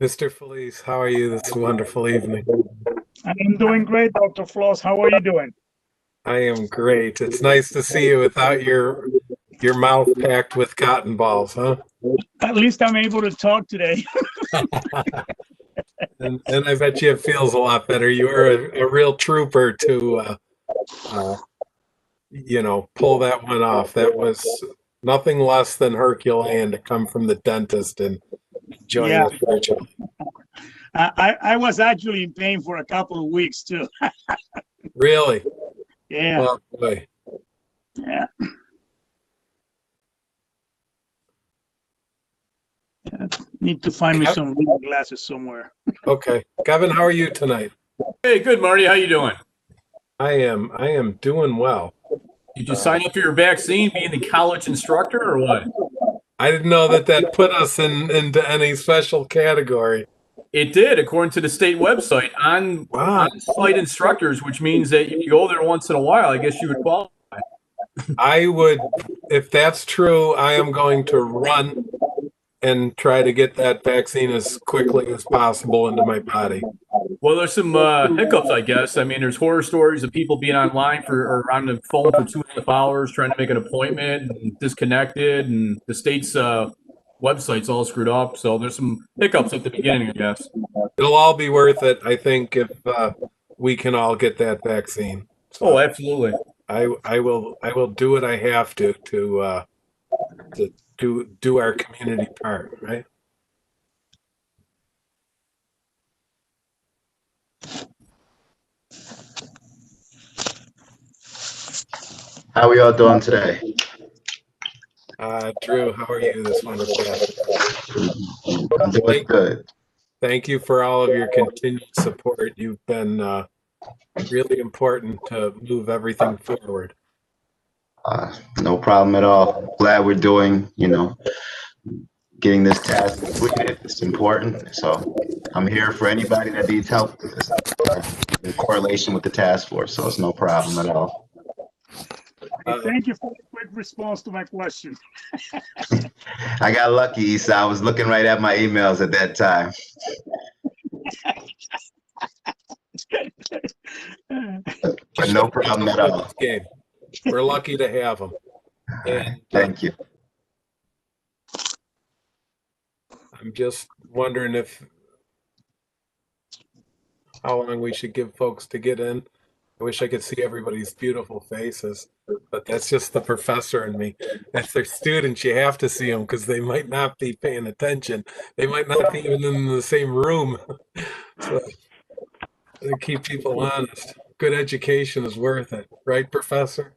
Mr. Felice, how are you this wonderful evening? I'm doing great, Dr. Floss. How are you doing? I am great. It's nice to see you without your mouth packed with cotton balls, huh? At least I'm able to talk today. And I bet you it feels a lot better. You were a real trooper to pull that one off. That was nothing less than Herculean to come from the dentist and join Yeah, us virtually. I was actually in pain for a couple of weeks too. Really? Yeah, Oh boy. yeah. Need to find me some reading glasses somewhere. Okay. Kevin, how are you tonight? Hey, good, Marty. How you doing? I am doing well. Did you sign up for your vaccine, being the college instructor, or what? I didn't know that put us into any special category. It did, according to the state website, Wow. on-site instructors, which means that if you go there once in a while, I guess you would qualify. I would, if that's true, I am going to run and try to get that vaccine as quickly as possible into my body. Well, there's some hiccups, I guess. I mean, there's horror stories of people being online or on the phone for 2.5 hours trying to make an appointment and disconnected, and the state's website's all screwed up. So there's some hiccups at the beginning, I guess. It'll all be worth it, I think, if we can all get that vaccine. So Oh, absolutely. I will do what I have to do our community part, right? How are y'all doing today? Drew, how are you this wonderful afternoon? I'm doing good. Thank you for all of your continued support. You've been really important to move everything forward. No problem at all. Glad we're doing, getting this task completed. It's important. So I'm here for anybody that needs help with this in correlation with the task force. So it's no problem at all. Thank you for the quick response to my question. I got lucky, so I was looking right at my emails at that time. But no problem at all. We're lucky to have them. And, thank you. I'm just wondering how long we should give folks to get in. I wish I could see everybody's beautiful faces, but that's just the professor in me. If they're students, you have to see them because they might not be paying attention. They might not be even in the same room. So to keep people honest, good education is worth it, right, Professor?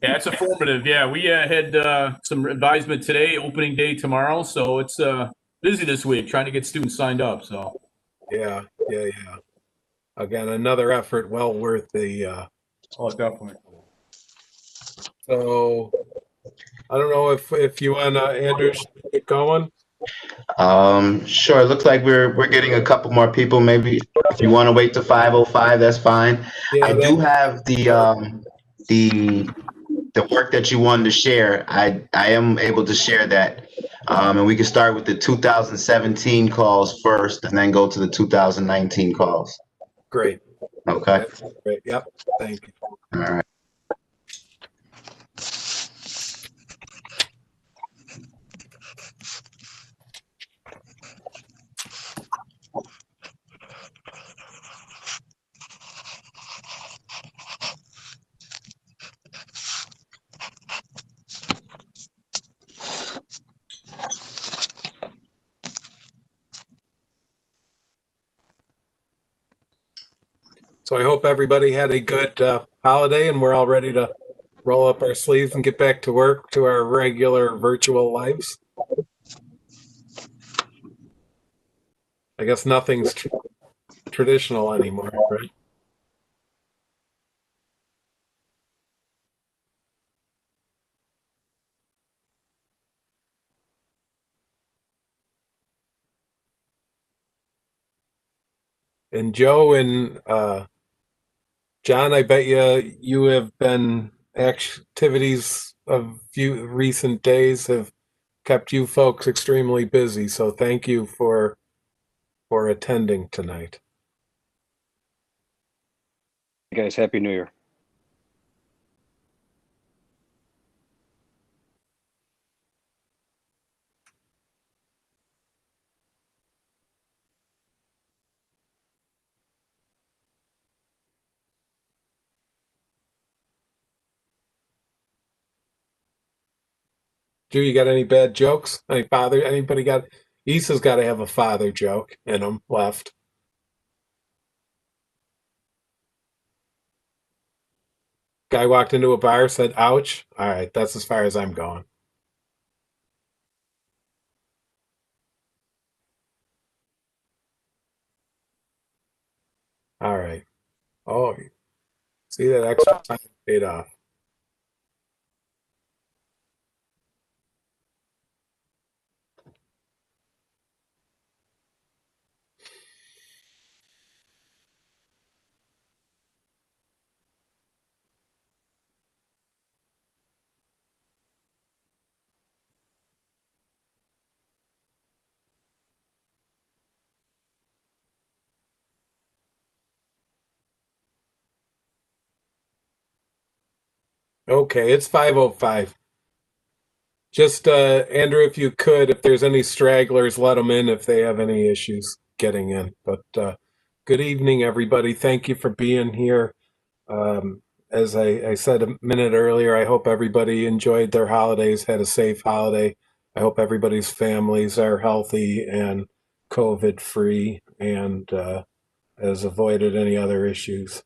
Yeah, it's informative. Yeah, we had some advisement today, opening day tomorrow, so it's busy this week trying to get students signed up. So yeah. Again, another effort well worth the. Oh, definitely. So, I don't know if you want Andrews to get going. Sure. It looks like we're getting a couple more people. Maybe if you want to wait to 5:05, that's fine. Yeah, I do have the work that you wanted to share. I am able to share that, and we can start with the 2017 calls first, and then go to the 2019 calls. Great. Okay. That's great. Yep. Thank you. All right. So I hope everybody had a good holiday, and we're all ready to roll up our sleeves and get back to work to our regular virtual lives. I guess nothing's traditional anymore, right? And Joe and John, I bet you have been activities few recent days have kept you folks extremely busy. So thank you for attending tonight. Hey guys, Happy New Year. Drew, you got any bad jokes? Anybody got, Issa's got to have a father joke in him left. Guy walked into a bar, said, ouch. All right, that's as far as I'm going. All right. Oh, see that extra time paid off. Okay, it's 5:05. Just Andrew, if you could, if there's any stragglers, let them in if they have any issues getting in. But good evening, everybody. Thank you for being here. As I said a minute earlier, I hope everybody enjoyed their holidays, had a safe holiday. I hope everybody's families are healthy and COVID free and has avoided any other issues.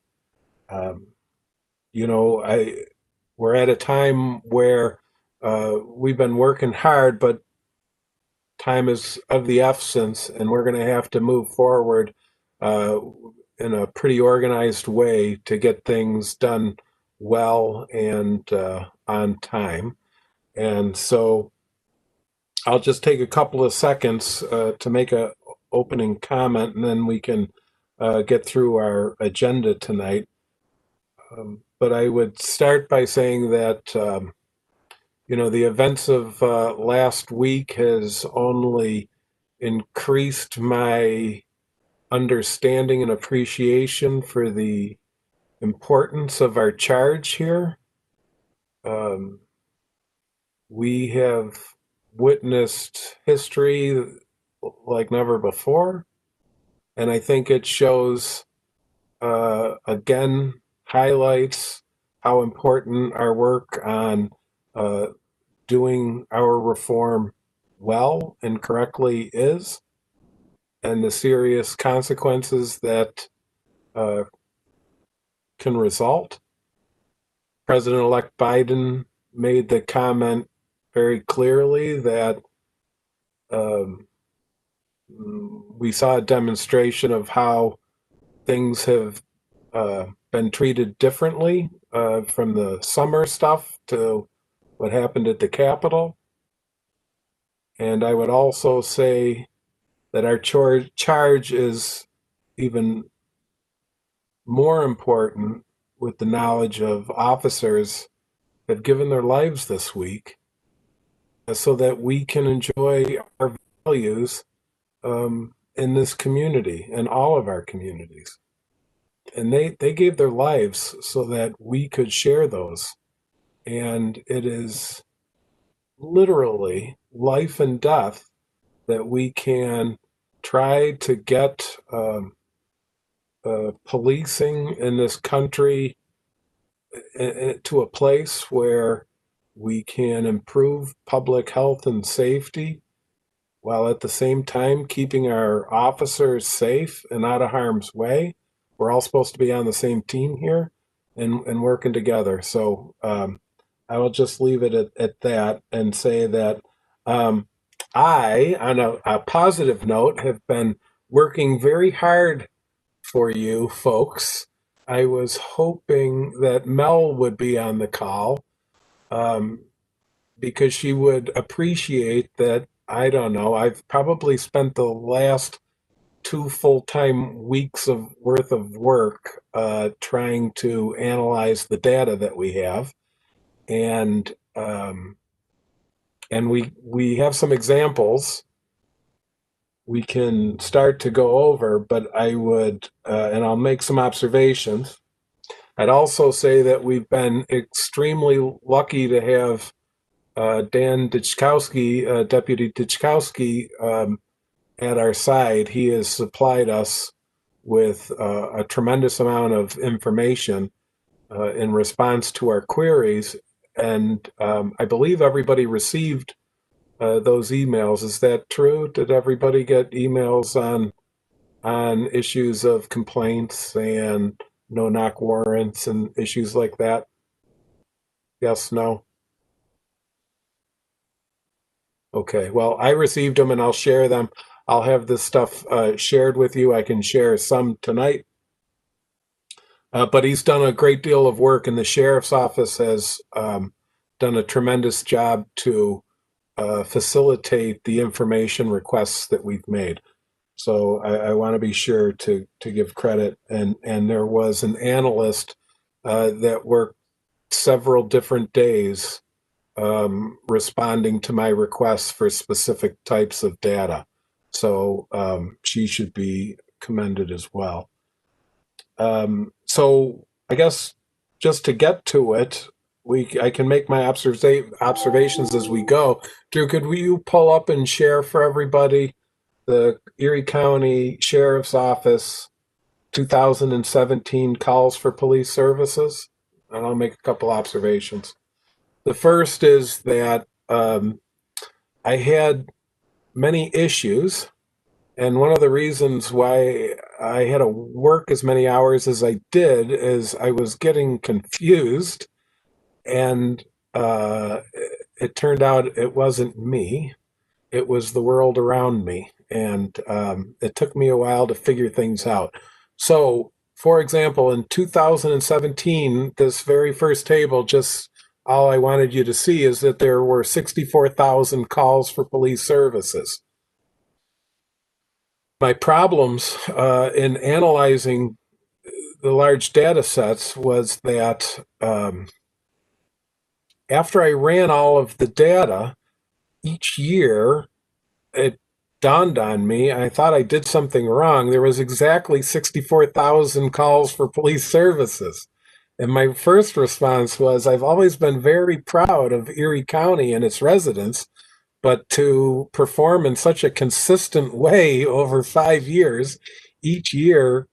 Um, you know, we're at a time where we've been working hard, but time is of the essence, and we're going to have to move forward uh, in a pretty organized way to get things done well and on time. And so I'll just take a couple of seconds to make a opening comment, and then we can get through our agenda tonight. But I would start by saying that the events of last week has only increased my understanding and appreciation for the importance of our charge here. Um, we have witnessed history like never before, and I think it shows, again, highlights how important our work on uh, doing our reform well and correctly is, and the serious consequences that uh, can result. President-elect Biden made the comment very clearly that um, we saw a demonstration of how things have been treated differently from the summer stuff to what happened at the Capitol. And I would also say that our charge is even more important with the knowledge of officers that have given their lives this week so that we can enjoy our values in this community and all of our communities. And they gave their lives so that we could share those. And it is literally life and death that we can try to get policing in this country to a place where we can improve public health and safety while at the same time keeping our officers safe and out of harm's way. We're all supposed to be on the same team here and working together. So I will just leave it at that and say that I, on a positive note, have been working very hard for you folks. I was hoping that Mel would be on the call um, because she would appreciate that. I don't know. I've probably spent the last 2 full-time weeks of worth of work trying to analyze the data that we have. And and we have some examples we can start to go over, but I would, and I'll make some observations. I'd also say that we've been extremely lucky to have Dan Ditchkowski, Deputy Ditchkowski, at our side. He has supplied us with a tremendous amount of information in response to our queries. And I believe everybody received those emails. Is that true? Did everybody get emails on issues of complaints and no-knock warrants and issues like that? Yes, no? Okay, well, I received them and I'll share them. I'll have this stuff shared with you. I can share some tonight. But he's done a great deal of work, and the sheriff's office has done a tremendous job to facilitate the information requests that we've made. So I want to be sure to give credit. And there was an analyst that worked several different days responding to my requests for specific types of data. So she should be commended as well. So I guess just to get to it, I can make my observations as we go. Drew, could you pull up and share for everybody the Erie County Sheriff's Office 2017 calls for police services? And I'll make a couple observations. The first is that I had many issues, and one of the reasons why I had to work as many hours as I did is I was getting confused, and it turned out it wasn't me. It was the world around me, and it took me a while to figure things out. So, for example, in 2017, this very first table, just all I wanted you to see is that there were 64,000 calls for police services. My problems in analyzing the large data sets was that after I ran all of the data each year, it dawned on me, I thought I did something wrong. There was exactly 64,000 calls for police services. And my first response was, I've always been very proud of Erie County and its residents, but to perform in such a consistent way over 5 years, each year,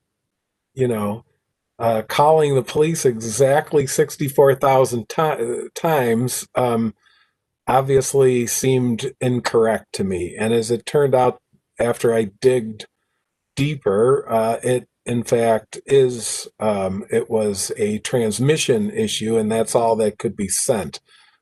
calling the police exactly 64,000 times, obviously seemed incorrect to me. And as it turned out, after I digged deeper, it in fact it was a transmission issue, and that's all that could be sent.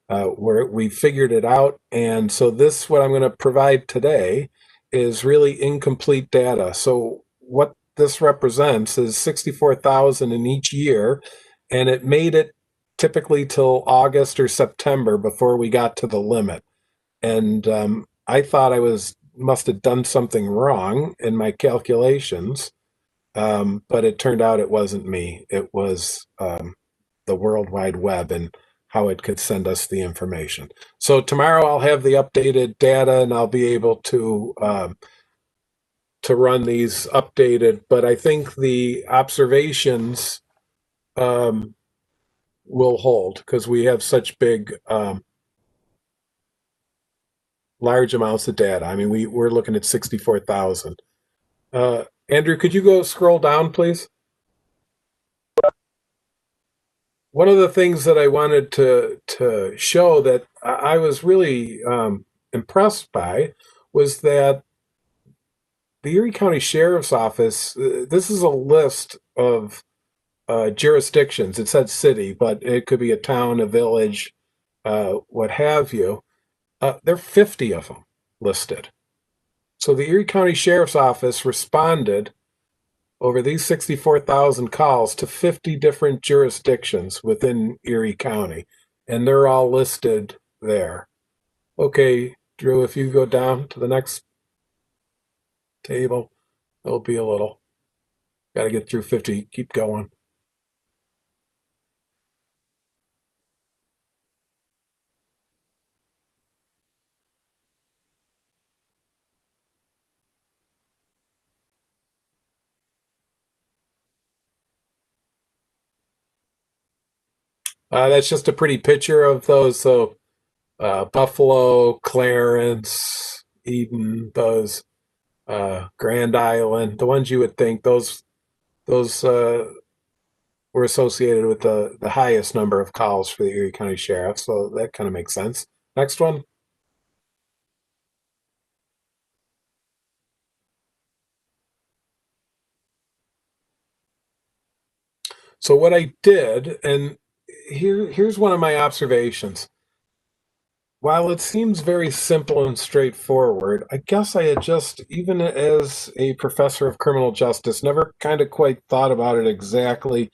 Where we figured it out, and so what I'm going to provide today is really incomplete data. So what this represents is 64,000 in each year, and it made it typically till August or September before we got to the limit. And I thought must have done something wrong in my calculations, but it turned out it wasn't me. It was the World Wide Web and how it could send us the information. So tomorrow I'll have the updated data and I'll be able to run these updated. But I think the observations will hold because we have such big, large amounts of data. I mean, we're looking at 64,000. Andrew, could you go scroll down, please? One of the things that I wanted to show that I was really impressed by was that the Erie County Sheriff's Office, this is a list of jurisdictions. It said city, but it could be a town, a village, what have you. There are 50 of them listed. So the Erie County Sheriff's Office responded over these 64,000 calls to 50 different jurisdictions within Erie County, and they're all listed there. Okay, Drew, if you go down to the next table, it'll be a little. Got to get through 50. Keep going. That's just a pretty picture of those. So Buffalo, Clarence, Eden, those Grand Island, the ones you would think those were associated with the highest number of calls for the Erie County Sheriff. So that kind of makes sense. Next one. So what I did, and here's one of my observations. While it seems very simple and straightforward, I guess I had just, even as a professor of criminal justice, never kind of quite thought about it exactly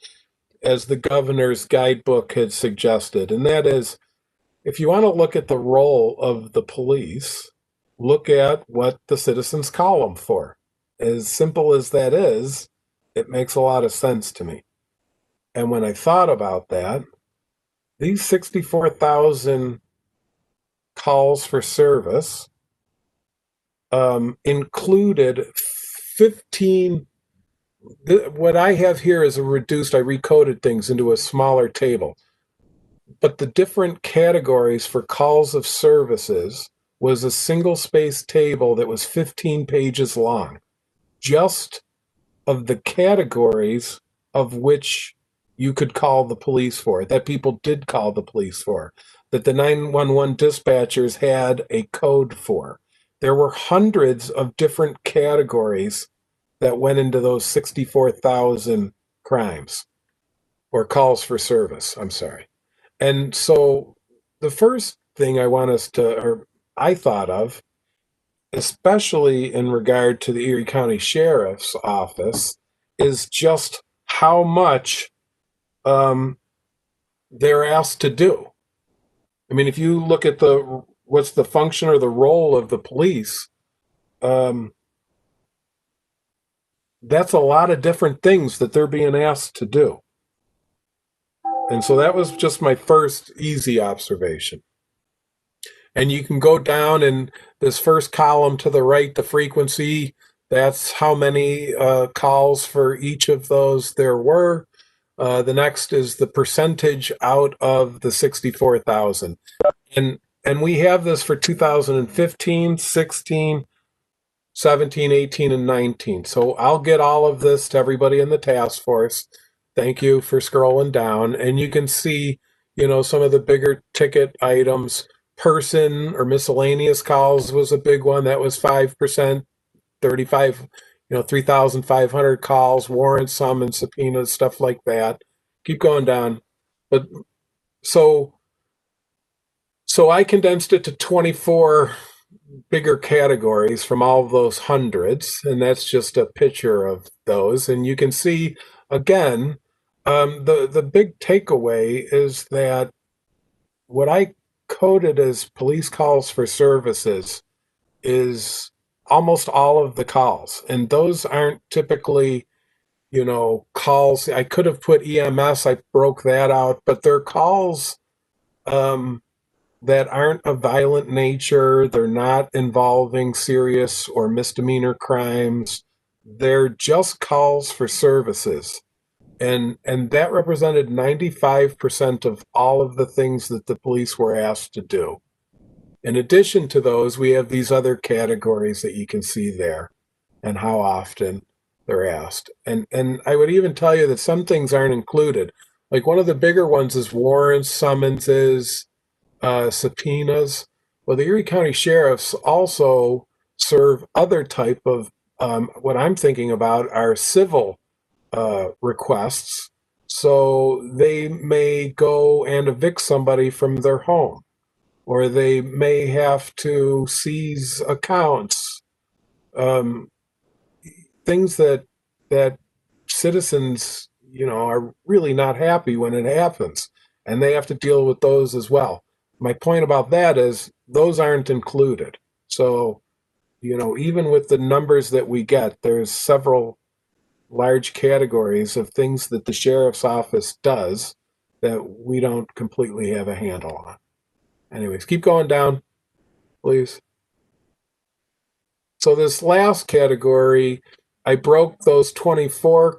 as the governor's guidebook had suggested. And that is, if you want to look at the role of the police, look at what the citizens call them for. As simple as that is, it makes a lot of sense to me. And when I thought about that, these 64,000 calls for service included 15. What I have here is a reduced, I recoded things into a smaller table. But the different categories for calls of services was a single space table that was 15 pages long, just of the categories of which you could call the police for, that people did call the police for, that the 911 dispatchers had a code for. There were hundreds of different categories that went into those 64,000 crimes or calls for service. I'm sorry. And so the first thing I want us to, or I thought of, especially in regard to the Erie County Sheriff's Office, is just how much they're asked to do. I mean, if you look at what's the function or the role of the police, that's a lot of different things that they're being asked to do. And so that was just my first easy observation. And you can go down in this first column to the right, the frequency, that's how many calls for each of those there were. The next is the percentage out of the 64,000. And we have this for 2015, 16, 17, 18, and 19. So I'll get all of this to everybody in the task force. Thank you for scrolling down. And you can see, some of the bigger ticket items. Person or miscellaneous calls was a big one. That was 5%, 35, 3,500 calls, warrants, summons, subpoenas, stuff like that. Keep going down. But so I condensed it to 24 bigger categories from all of those hundreds, and that's just a picture of those. And you can see, again, the big takeaway is that what I coded as police calls for services is almost all of the calls. And those aren't typically, calls. I could have put EMS, I broke that out, but they're calls that aren't of violent nature. They're not involving serious or misdemeanor crimes. They're just calls for services. And that represented 95% of all of the things that the police were asked to do. In addition to those, we have these other categories that you can see there and how often they're asked. And I would even tell you that some things aren't included. Like one of the bigger ones is warrants, summonses, subpoenas. Well, the Erie County Sheriffs also serve other type of, what I'm thinking about are civil requests. So they may go and evict somebody from their home, or they may have to seize accounts, things that citizens, are really not happy when it happens, and they have to deal with those as well. My point about that is those aren't included. So, even with the numbers that we get, there's several large categories of things that the sheriff's office does that we don't completely have a handle on. Anyways, keep going down, please. So this last category, I broke those 24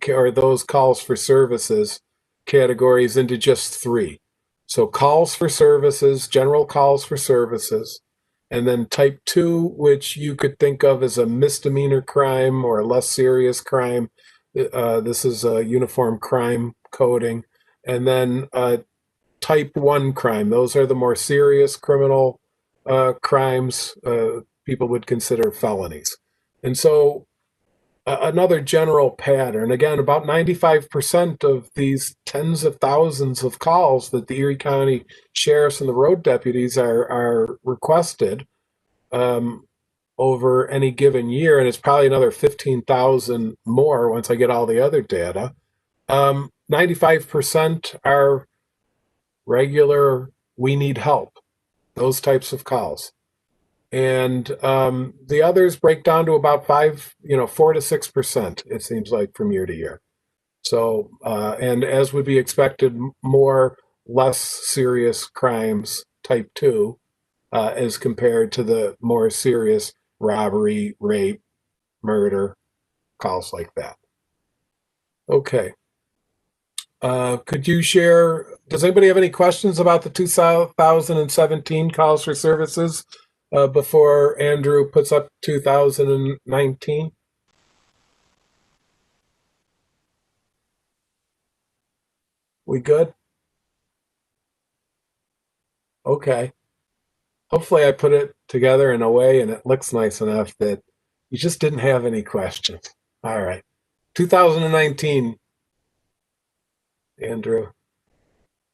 or those calls for services categories into just three. So calls for services, general calls for services, and then type 2, which you could think of as a misdemeanor crime or a less serious crime. This is a uniform crime coding. And then type 1 crime. Those are the more serious criminal crimes people would consider felonies. And so another general pattern, again, about 95% of these tens of thousands of calls that the Erie County sheriffs and the road deputies are requested over any given year, and it's probably another 15,000 more once I get all the other data. 95% are regular, we need help, those types of calls. And the others break down to about 4 to 6%, it seems like, from year to year. So, and as would be expected, more less serious crimes, type 2, as compared to the more serious robbery, rape, murder, calls like that. Okay. Could you share, does anybody have any questions about the 2017 calls for services before Andrew puts up 2019? We good? Okay. Hopefully I put it together in a way and it looks nice enough that you just didn't have any questions. All right. 2019, Andrew.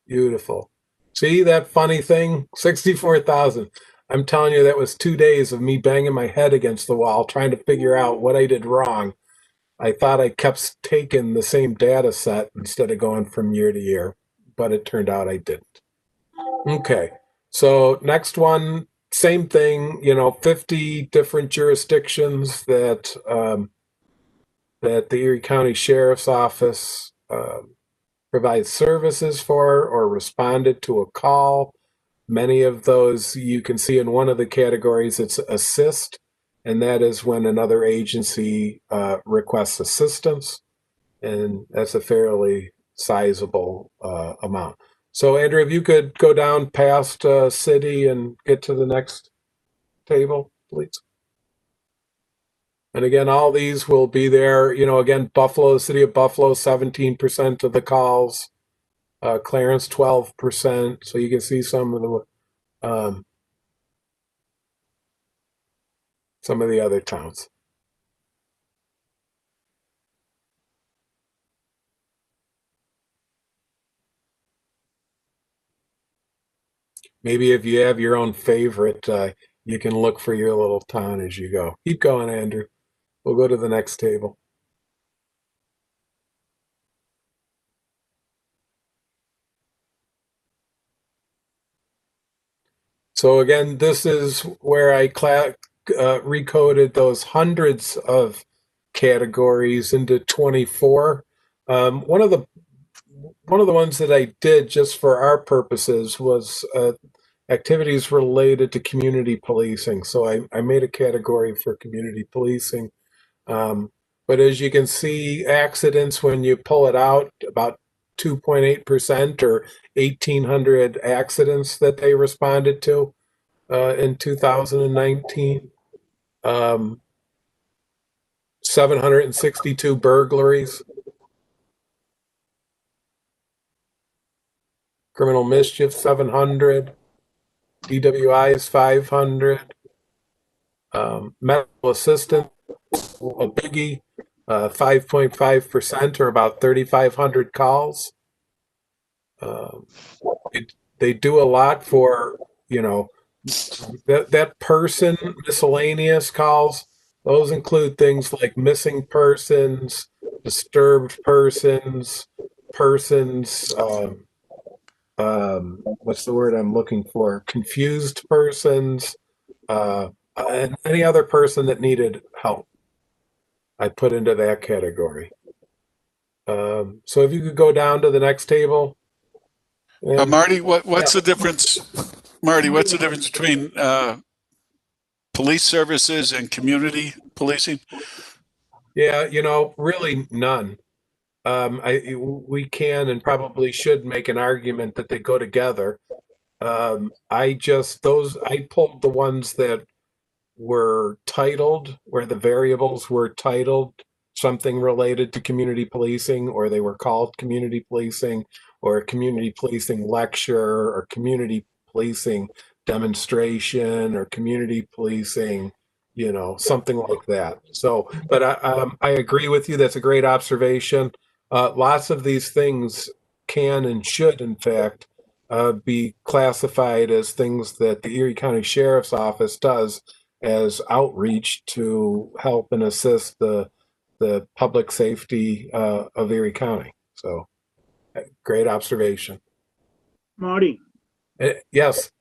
Beautiful. See that funny thing? 64,000. I'm telling you, that was 2 days of me banging my head against the wall trying to figure out what I did wrong. I thought I kept taking the same data set instead of going from year to year, but it turned out I didn't. Okay, so next one, same thing, 50 different jurisdictions that that the Erie County Sheriff's Office provides services for or responded to a call. Many of those you can see in one of the categories, it's assist, and that is when another agency requests assistance, and that's a fairly sizable amount. So, Andrew, if you could go down past city and get to the next table, please. And again, all these will be there. Again, Buffalo, the city of Buffalo, 17% of the calls. Clarence, 12%. So you can see some of the other towns. Maybe if you have your own favorite, you can look for your little town as you go. Keep going, Andrew. We'll go to the next table. So again, this is where I recoded those hundreds of categories into 24. One of the ones that I did just for our purposes was activities related to community policing. So I made a category for community policing. But as you can see, accidents, when you pull it out, about 2.8% or 1,800 accidents that they responded to in 2019. 762 burglaries. Criminal mischief, 700. DWIs, 500. Medical assistance, a biggie, 5.5% or about 3,500 calls. They do a lot for, that person, miscellaneous calls. Those include things like missing persons, disturbed persons, what's the word I'm looking for? Confused persons, and any other person that needed help. I put into that category. So if you could go down to the next table. Marty, what's the difference? Marty, what's the difference between police services and community policing? Yeah, really none. we can and probably should make an argument that they go together. I pulled the ones that were titled, where the variables were titled something related to community policing, or they were called community policing, or a community policing lecture, or community policing demonstration, or community policing, something like that. So, but I agree with you. That's a great observation. Lots of these things can and should, in fact, be classified as things that the Erie County Sheriff's Office does as outreach to help and assist the public safety of Erie County. So, great observation. Marty, Yes.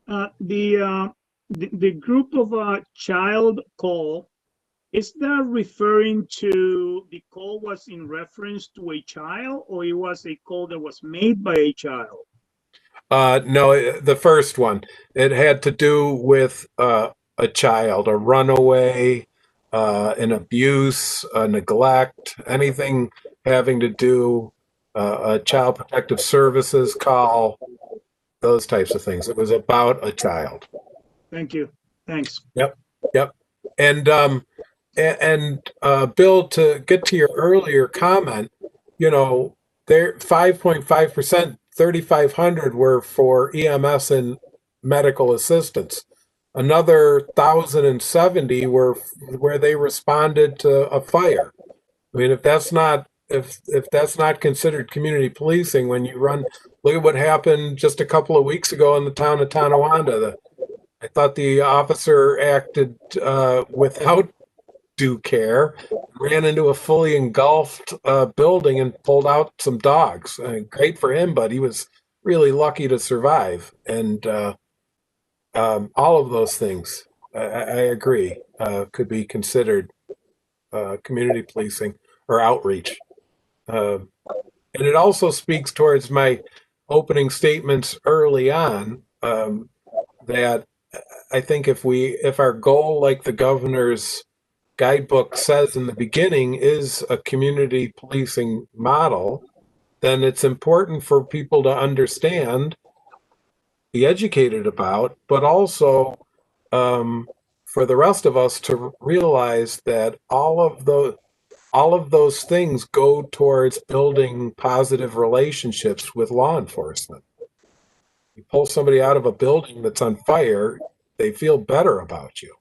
The group of child call, is that referring to the call was in reference to a child, or it was a call that was made by a child? No, the first one. It had to do with a child, a runaway, an abuse, a neglect, anything having to do a child protective services call, those types of things. It was about a child. Thank you. Thanks. Yep. And Bill, to get to your earlier comment, there 5.5%, 3,500 were for EMS and medical assistance. Another 1,070 were where they responded to a fire. I mean, if that's not considered community policing, when you look at what happened just a couple of weeks ago in the town of Tonawanda. I thought the officer acted without due care, ran into a fully engulfed building and pulled out some dogs. Great for him, but he was really lucky to survive. And all of those things, I agree, could be considered community policing or outreach. And it also speaks towards my opening statements early on, that I think if our goal, like the governor's guidebook says in the beginning, is a community policing model, then it's important for people to understand, be educated about, but also for the rest of us to realize that all of those things go towards building positive relationships with law enforcement. You pull somebody out of a building that's on fire, they feel better about you.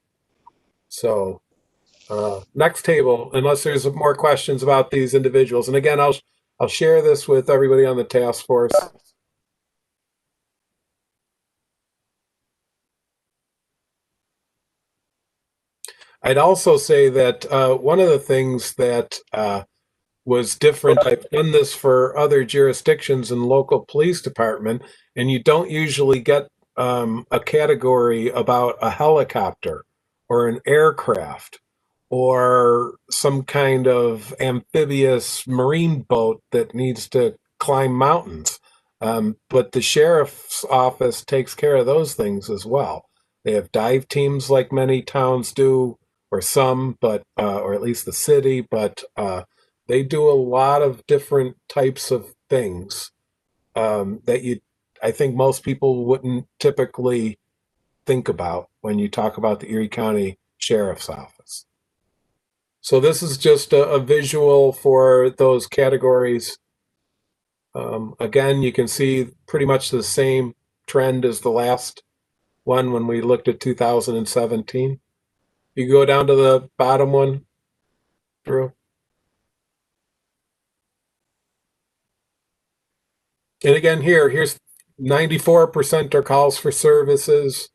So next table, unless there's more questions about these individuals. And again, I'll share this with everybody on the task force. I'd also say that one of the things that was different, I've done this for other jurisdictions and local police department, and you don't usually get a category about a helicopter or an aircraft or some kind of amphibious marine boat that needs to climb mountains. But the sheriff's office takes care of those things as well. They have dive teams like many towns do, or some, but or at least the city, but they do a lot of different types of things that I think most people wouldn't typically think about when you talk about the Erie County Sheriff's Office. So this is just a visual for those categories. Again, you can see pretty much the same trend as the last one when we looked at 2017. You go down to the bottom one, Drew. And again, here's 94% are calls for services,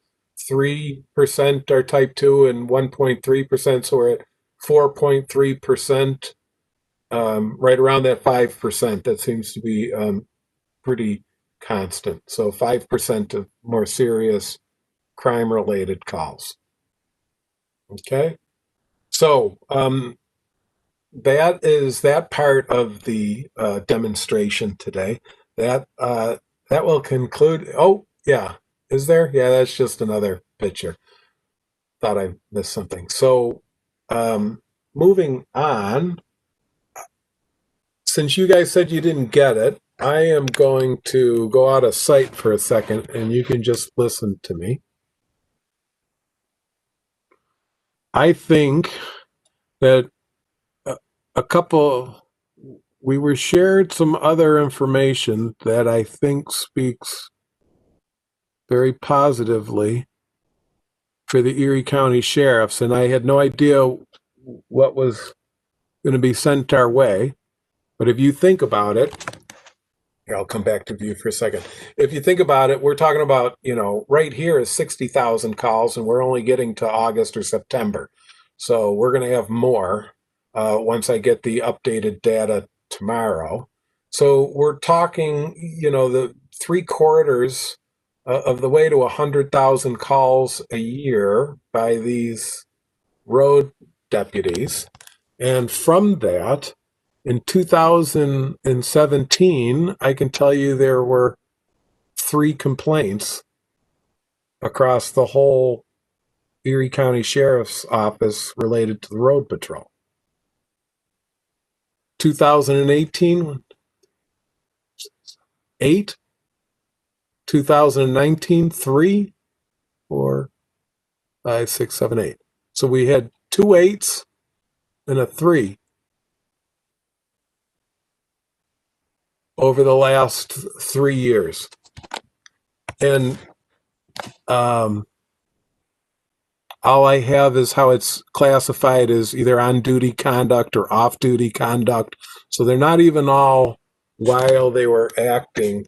3% are type 2, and 1.3%. So we're at 4.3%, right around that 5%. That seems to be pretty constant. So 5% of more serious crime-related calls. Okay, so that is that part of the demonstration today. That will conclude. Oh, yeah. Is there? Yeah, that's just another picture. Thought I missed something. So moving on. since you guys said you didn't get it, I am going to go out of sight for a second, and you can just listen to me. I think that we were shared some other information that I think speaks very positively for the Erie County Sheriffs, and I had no idea what was going to be sent our way. But if you think about it, here, I'll come back to you for a second. If you think about it, we're talking about, right here is 60,000 calls, and we're only getting to August or September. So we're going to have more once I get the updated data tomorrow. So we're talking, the 3/4 of the way to 100,000 calls a year by these road deputies. And from that, in 2017, I can tell you there were 3 complaints across the whole Erie County Sheriff's Office related to the road patrol. 2018, 8. 2019, 3, 4, 5, 6, 7, 8. So we had 2 8s and a 3 over the last 3 years. And all I have is how it's classified as either on-duty conduct or off-duty conduct. So they're not even all while they were acting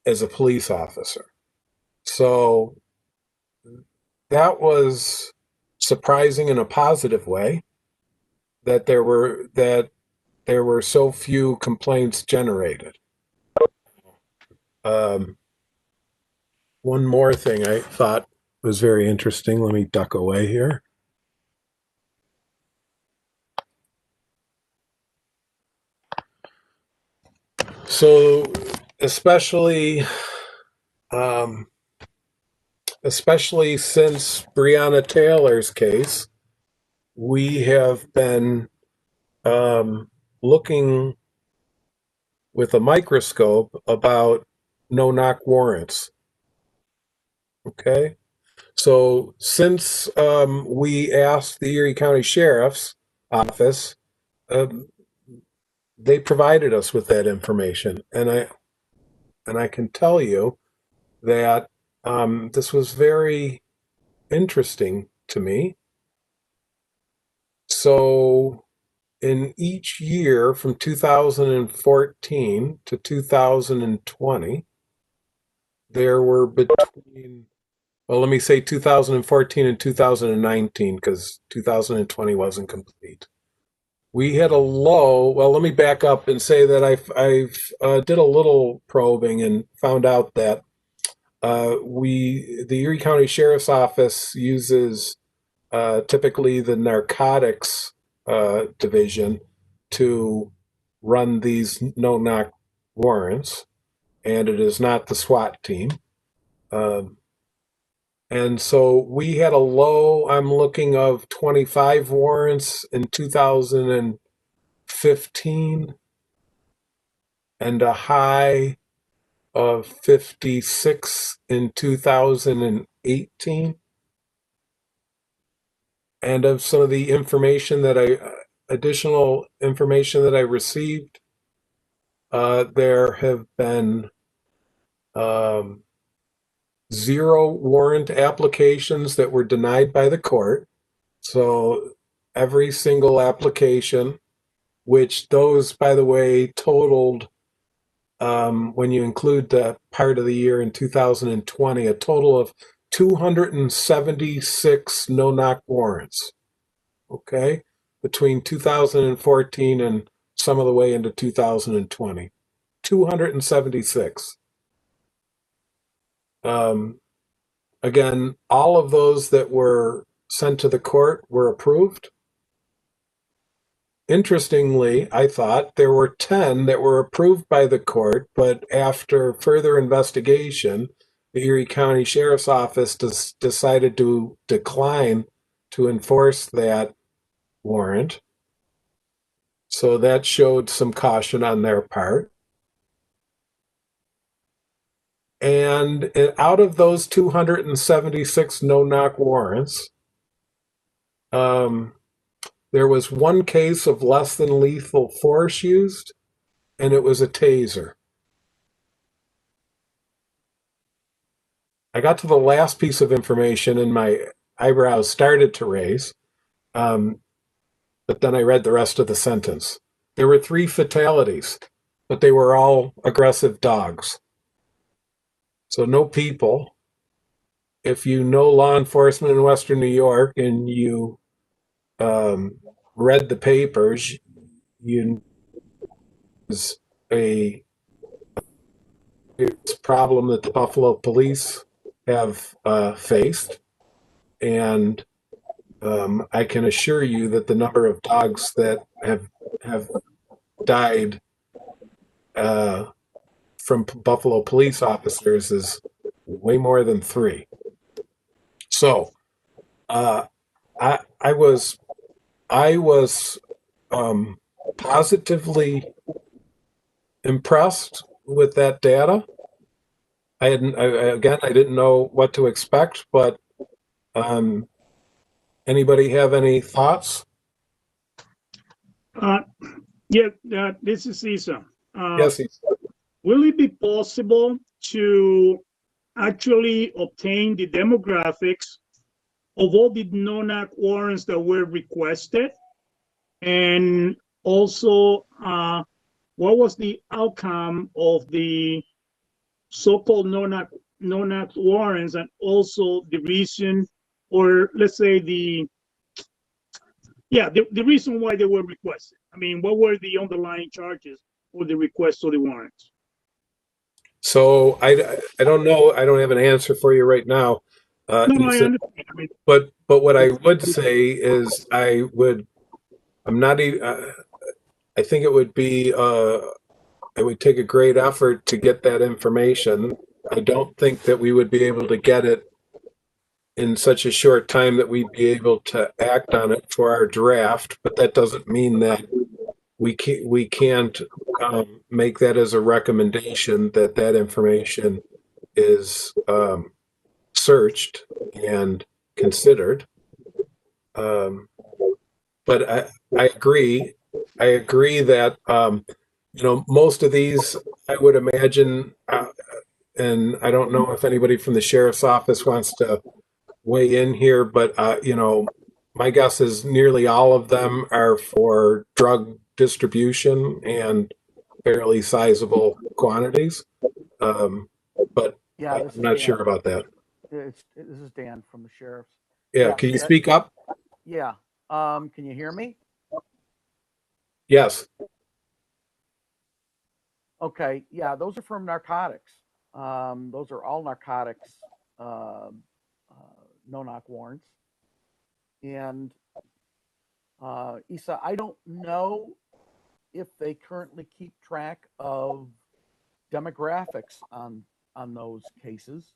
as a police officer. So that was surprising in a positive way that there were so few complaints generated. One more thing I thought was very interesting. Let me duck away here. So especially since Breonna Taylor's case, we have been looking with a microscope about no-knock warrants. Okay? So since we asked the Erie County Sheriff's Office, they provided us with that information, and I can tell you that this was very interesting to me. So in each year from 2014 to 2020, there were between, well, let me say 2014 and 2019, because 2020 wasn't complete. We had a low. Well, let me back up and say that I've did a little probing and found out that the Erie County Sheriff's Office uses typically the narcotics division to run these no-knock warrants, and it is not the SWAT team. And so we had a low, I'm looking, of 25 warrants in 2015 and a high of 56 in 2018. And of some of the information additional information that I received, there have been 0 warrant applications that were denied by the court. So every single application, which those, by the way, totaled, when you include the part of the year in 2020, a total of 276 no-knock warrants, okay, between 2014 and some of the way into 2020. 276. Again, all of those that were sent to the court were approved. Interestingly, I thought there were 10 that were approved by the court, but after further investigation, the Erie County Sheriff's Office decided to decline to enforce that warrant. So that showed some caution on their part. And out of those 276 no-knock warrants, there was one case of less than lethal force used, and it was a taser. I got to the last piece of information and my eyebrows started to raise, but then I read the rest of the sentence. There were 3 fatalities, but they were all aggressive dogs. So no people. If you know law enforcement in Western New York and you read the papers, you is a problem that the Buffalo police have faced, and I can assure you that the number of dogs that have died from Buffalo police officers is way more than 3. So I was positively impressed with that data. I didn't know what to expect, but anybody have any thoughts? Yeah, this is Isa. Yes. Will it be possible to actually obtain the demographics of all the no-knock warrants that were requested? And also, what was the outcome of the so-called no-knock warrants, and also the reason, or let's say the reason why they were requested? I mean, what were the underlying charges for the request of the warrants? So I don't know. I don't have an answer for you right now. No, I understand. I mean, but what I would say is I think it would be it would take a great effort to get that information. I don't think that we would be able to get it in such a short time that we'd be able to act on it for our draft, but that doesn't mean that we can't make that as a recommendation that information is searched and considered. But I agree that most of these, I would imagine, and I don't know if anybody from the sheriff's office wants to weigh in here, but my guess is nearly all of them are for drug distribution and fairly sizable quantities. But Yeah, I'm not sure about that. This is Dan from the sheriff's. Yeah, can you speak up? Yeah. Can you hear me? Yes. Okay. Yeah, those are from narcotics. Those are all narcotics no-knock warrants. And Isa, I don't know if they currently keep track of demographics on those cases.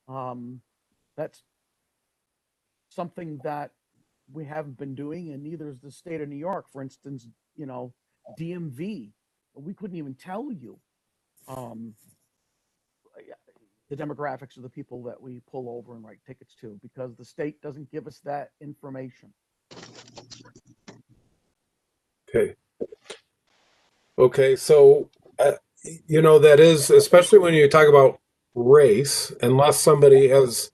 That's something that we haven't been doing, and neither is the state of New York. For instance, DMV, we couldn't even tell you the demographics of the people that we pull over and write tickets to, because the state doesn't give us that information. Okay, so that is, especially when you talk about race, unless somebody has,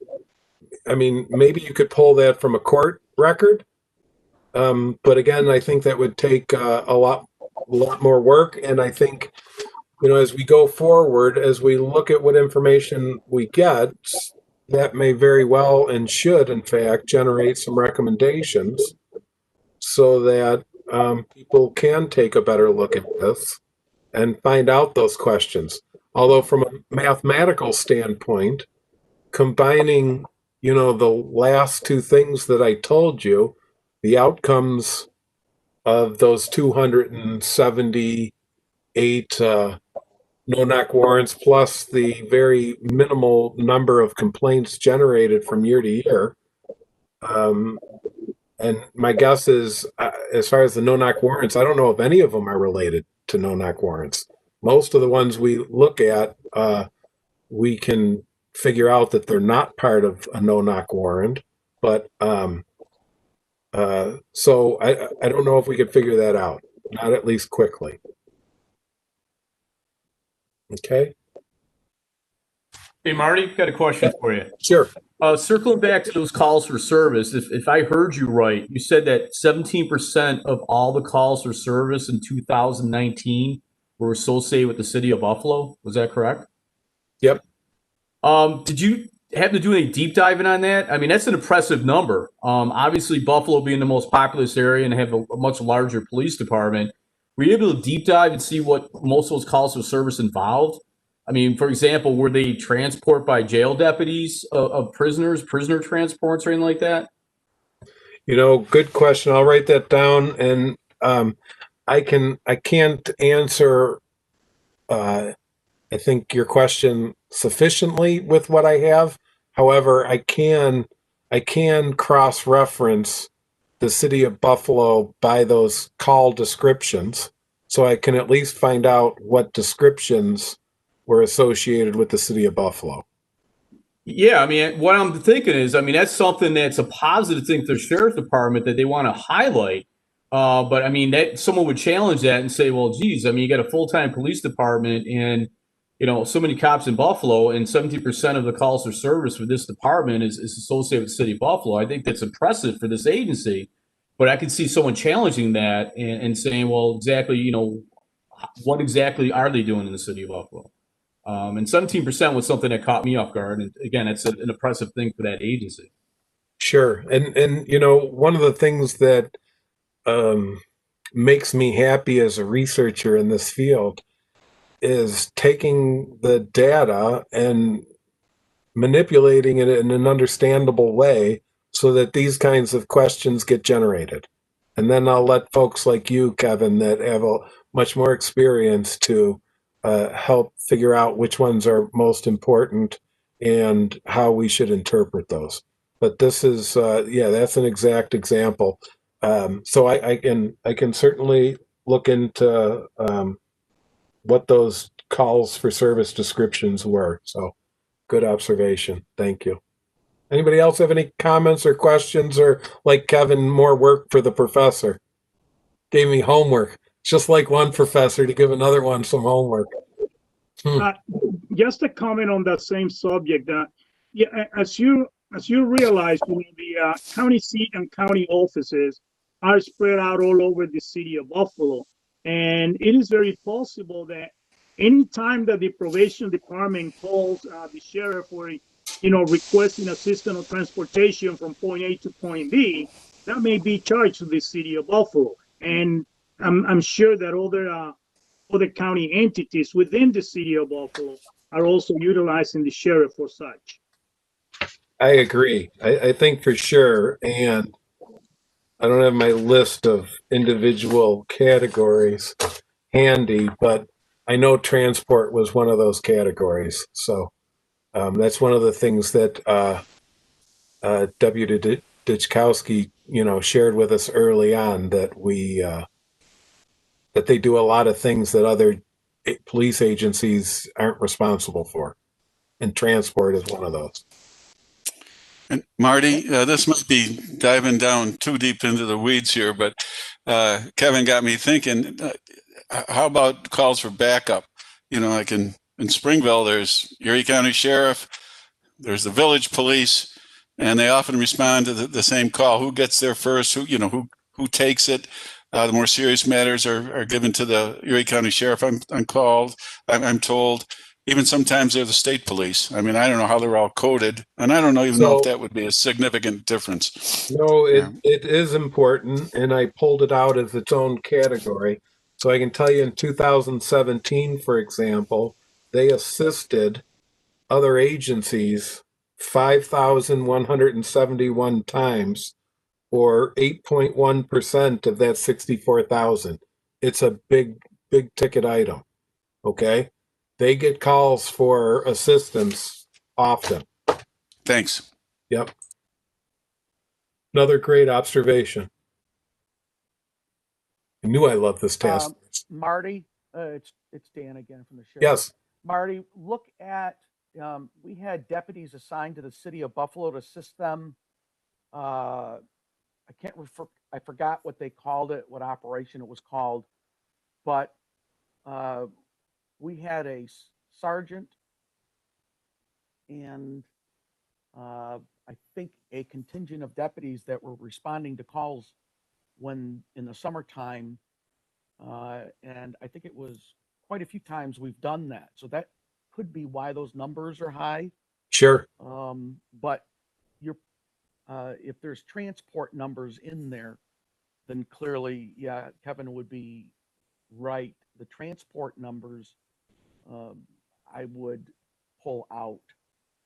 maybe you could pull that from a court record, but again, I think that would take a lot more work. And I think as we go forward, as we look at what information we get, that may very well and should in fact generate some recommendations so that people can take a better look at this and find out those questions. Although from a mathematical standpoint, combining, the last 2 things that I told you, the outcomes of those 278 no-knock warrants plus the very minimal number of complaints generated from year to year, And my guess is, as far as the no-knock warrants, I don't know if any of them are related to no-knock warrants. Most of the ones we look at, we can figure out that they're not part of a no-knock warrant. But so I don't know if we could figure that out, not at least quickly. Okay. Hey, Marty, got a question for you. Sure. Circling back to those calls for service, if I heard you right, you said that 17% of all the calls for service in 2019 were associated with the city of Buffalo. Was that correct? Yep. Did you have to do any deep diving on that? I mean, that's an impressive number. Obviously, Buffalo being the most populous area and have a much larger police department, were you able to deep dive and see what most of those calls for service involved? I mean, for example, were they transport by jail deputies of prisoners, prisoner transports, or anything like that? Good question. I'll write that down, and I can't answer. I think your question sufficiently with what I have. However, I can cross-reference the city of Buffalo by those call descriptions, so I can at least find out what descriptions were associated with the city of Buffalo. Yeah, I mean, what I'm thinking is, I mean, that's something that's a positive thing for the sheriff's department that they want to highlight. But I mean, that someone would challenge that and say, well, geez, I mean, you got a full-time police department and, so many cops in Buffalo, and 70% of the calls for service for this department is associated with the city of Buffalo. I think that's impressive for this agency. But I could see someone challenging that and saying, well, exactly, what exactly are they doing in the city of Buffalo? And 17% was something that caught me off guard. And again, it's an impressive thing for that agency. Sure. And one of the things that makes me happy as a researcher in this field is taking the data and manipulating it in an understandable way so that these kinds of questions get generated. And then I'll let folks like you, Kevin, that have a much more experience to help figure out which ones are most important and how we should interpret those. But this is, that's an exact example. So I can certainly look into what those calls for service descriptions were. So good observation. Thank you. Anybody else have any comments or questions, or like Kevin, more work for the professor? Gave me homework, just like one professor to give another one some homework. Just a comment on that same subject. As you realize, the county seat and county offices are spread out all over the city of Buffalo, and it is very possible that any time that the probation department calls the sheriff for requesting assistance or transportation from point A to point B, that may be charged to the city of Buffalo. And I'm sure that other county entities within the city of Buffalo are also utilizing the sheriff for such. I agree. I think for sure. And I don't have my list of individual categories handy, but I know transport was one of those categories. So that's one of the things that W. Ditchkowski, shared with us early on, that that they do a lot of things that other police agencies aren't responsible for, and transport is one of those. And Marty, this might be diving down too deep into the weeds here, but Kevin got me thinking, how about calls for backup? Like in Springville, there's Erie County Sheriff, there's the village police, and they often respond to the same call. Who gets there first? Who takes it? The more serious matters are given to the Erie County Sheriff, I'm told. Even sometimes they're the state police. I mean, I don't know how they're all coded, and I don't know if that would be a significant difference. No, it is important, and I pulled it out as its own category. So I can tell you in 2017, for example, they assisted other agencies 5,171 times, or 8.1% of that 64,000. It's a big ticket item. Okay. They get calls for assistance often. Thanks. Yep. Another great observation. I knew I loved this task force. Marty, it's Dan again from the sheriff. Yes. Marty, look at we had deputies assigned to the city of Buffalo to assist them. I forgot what they called it, what operation it was called, but we had a sergeant and I think a contingent of deputies that were responding to calls when in the summertime. And I think it was quite a few times we've done that. So that could be why those numbers are high. Sure. But if there's transport numbers in there, then clearly, yeah, Kevin would be right. The transport numbers, I would pull out.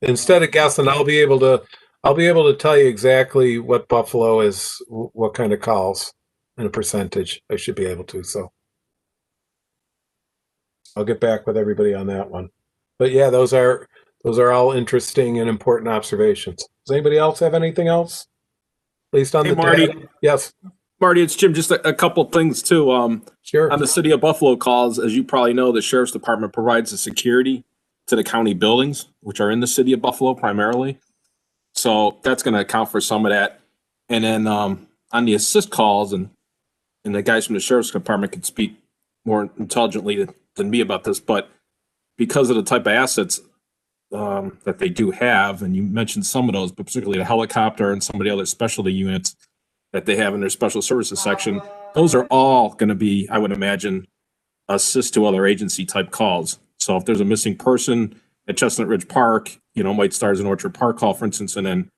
Instead of guessing, I'll be able to tell you exactly what Buffalo is, what kind of calls, and a percentage. I should be able to. So I'll get back with everybody on that one. But yeah, those are all interesting and important observations. Does anybody else have anything else? At least on Hey, the Marty. data? Yes. Marty, it's Jim. Just a couple things too. Sure. On the City of Buffalo calls, as you probably know, the Sheriff's Department provides the security to the county buildings, which are in the City of Buffalo primarily. So that's going to account for some of that. And then on the assist calls, and the guys from the Sheriff's Department can speak more intelligently than me about this, but because of the type of assets that they do have, and you mentioned some of those, but particularly the helicopter and some of the other specialty units that they have in their special services section, those are all going to be, I would imagine, assist to other agency type calls. So if there's a missing person at Chestnut Ridge Park, might start as an Orchard Park call, for instance, and then,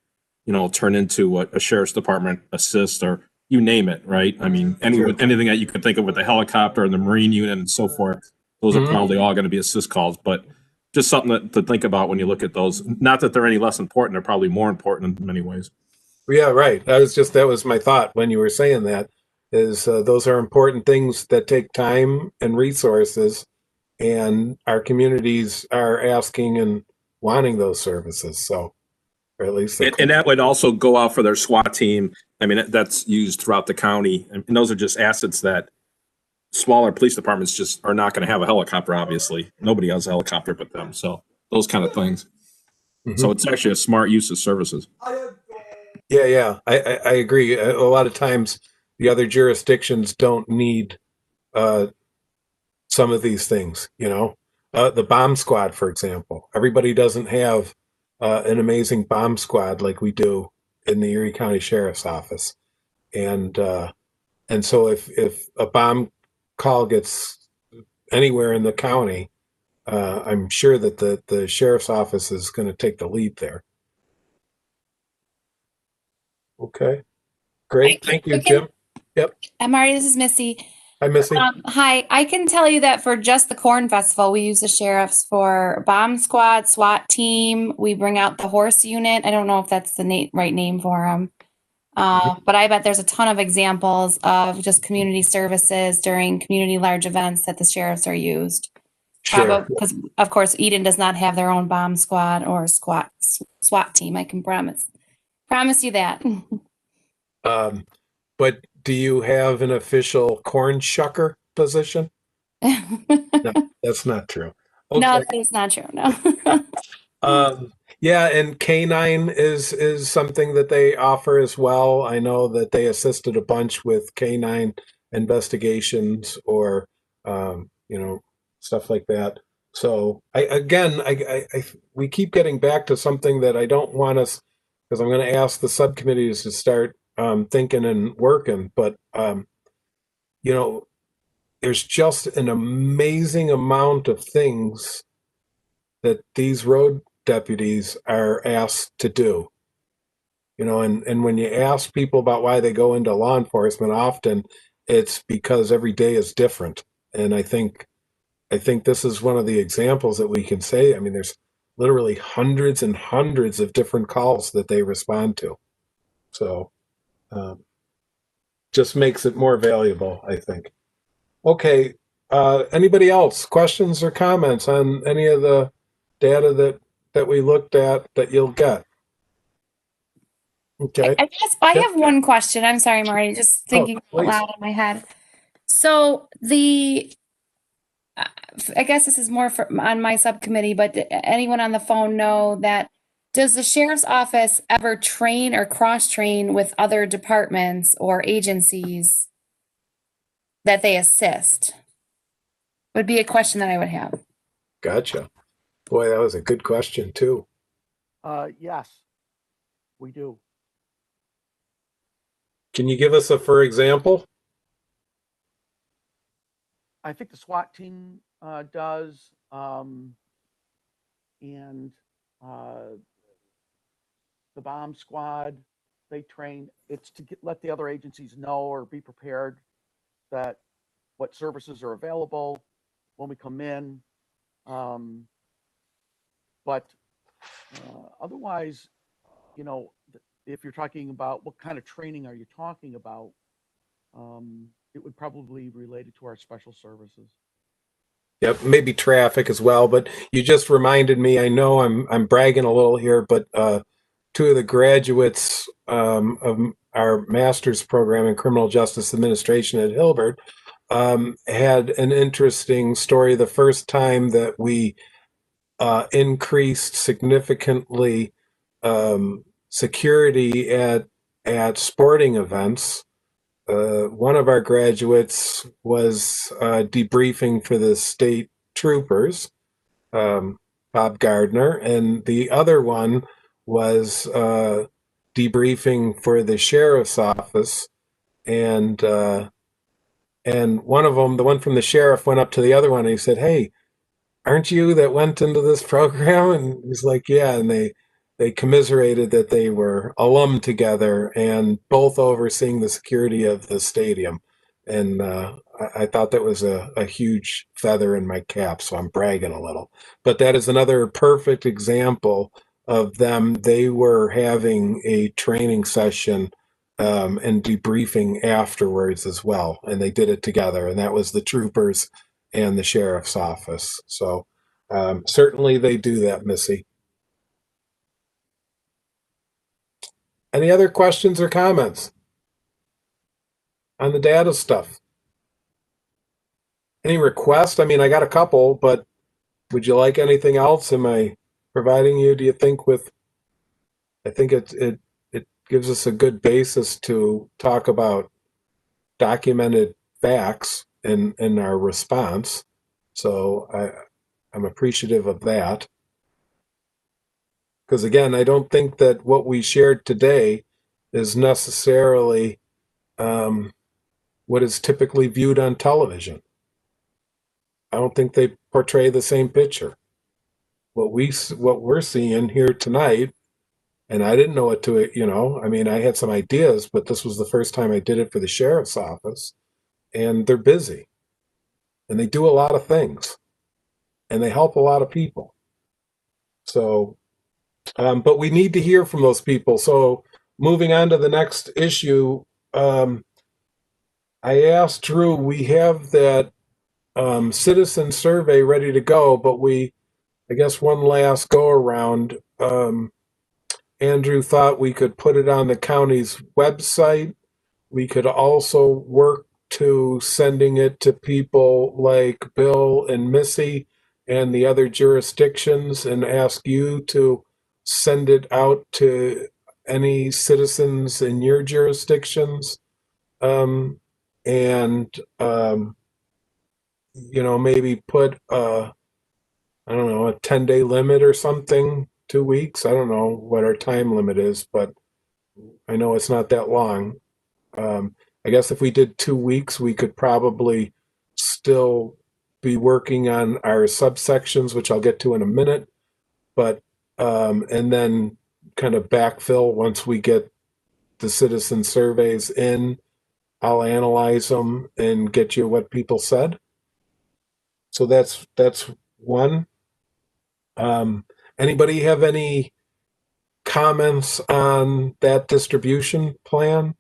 turn into a Sheriff's Department assist, or you name it, right? I mean, anything that you could think of with the helicopter and the Marine unit and so forth, those are probably all going to be assist calls, but just something to think about when you look at those. Not that they're any less important, they're probably more important in many ways. Yeah, right. That was my thought when you were saying that, is those are important things that take time and resources, and our communities are asking and wanting those services. So, or at least and that would also go out for their SWAT team. I mean, that's used throughout the county, and those are just assets that smaller police departments just are not going to have a helicopter. Obviously, nobody has a helicopter but them. So those kind of things. Mm-hmm. So it's actually a smart use of services. Yeah, I agree. A lot of times, the other jurisdictions don't need some of these things. The bomb squad, for example. Everybody doesn't have an amazing bomb squad like we do in the Erie County Sheriff's Office, and so if a bomb call gets anywhere in the county, I'm sure that the sheriff's office is going to take the lead there. Okay, great. Thank you, Jim. Yep. Marty, this is Missy. Hi, Missy. Hi, I can tell you that for just the Corn Festival, we use the sheriffs for bomb squad, SWAT team. We bring out the horse unit. I don't know if that's the right name for them. But I bet there's a ton of examples of just community services during community large events that the sheriffs are used. Sure. Because, of course, Eden does not have their own bomb squad or SWAT team. I can promise you that. But do you have an official corn shucker position? No, that's not true. Okay. No, that is not true. No. Yeah, and K9 is something that they offer as well. I know that they assisted a bunch with K9 investigations or stuff like that. So we keep getting back to something that I don't want us, because I'm going to ask the subcommittees to start thinking and working. But there's just an amazing amount of things that these road deputies are asked to do. And when you ask people about why they go into law enforcement, often it's because every day is different. And I think this is one of the examples that we can say. I mean, there's literally hundreds and hundreds of different calls that they respond to. So just makes it more valuable, I think. Okay. Anybody else? Questions or comments on any of the data that we looked at that you'll get? Okay. I guess I Yep. have one question. I'm sorry, Marty, just thinking out please. loud in my head. So I guess this is more for on my subcommittee, but anyone on the phone know that does the sheriff's office ever train or cross train with other departments or agencies that they assist? Would be a question that I would have. Gotcha. Boy, that was a good question too. Yes, we do. Can you give us a for example? I think the SWAT team does, and the bomb squad, they train. It's to let the other agencies know or be prepared that what services are available when we come in. But otherwise, you know, if you're talking about what kind of training are you talking about, it would probably be related to our special services. Yep, maybe traffic as well. But you just reminded me. I know I'm bragging a little here, but two of the graduates of our master's program in criminal justice administration at Hilbert had an interesting story. The first time that we increased significantly security at sporting events. One of our graduates was debriefing for the state troopers, Bob Gardner, and the other one was debriefing for the sheriff's office. And one of them, the one from the sheriff, went up to the other one and he said, "Hey, aren't you that went into this program?" And he's like, "Yeah." And they commiserated that they were alum together and both overseeing the security of the stadium. And I thought that was a huge feather in my cap, so I'm bragging a little. But that is another perfect example of them. They were having a training session and debriefing afterwards as well, and they did it together, and that was the troopers and the sheriff's office. So certainly they do that, Missy. Any other questions or comments on the data stuff? Any requests? I mean, I got a couple, but would you like anything else? Am I providing you, do you think, with, I think it gives us a good basis to talk about documented facts in our response. So I'm appreciative of that. Because again, I don't think that what we shared today is necessarily what is typically viewed on television. I don't think they portray the same picture. What we're seeing here tonight, and I didn't know what to, I mean, I had some ideas, but this was the first time I did it for the sheriff's office, and they're busy, and they do a lot of things, and they help a lot of people. So, but we need to hear from those people. So, moving on to the next issue, I asked Drew, we have that citizen survey ready to go, but I guess one last go around, Andrew thought we could put it on the county's website. We could also work to sending it to people like Bill and Missy and the other jurisdictions and ask you to send it out to any citizens in your jurisdictions. And maybe put I don't know, a 10-day limit or something, 2 weeks. I don't know what our time limit is, but I know it's not that long. I guess if we did 2 weeks, we could probably still be working on our subsections, which I'll get to in a minute, but and then kind of backfill once we get the citizen surveys in. I'll analyze them and get you what people said. So that's one. Anybody have any comments on that distribution plan?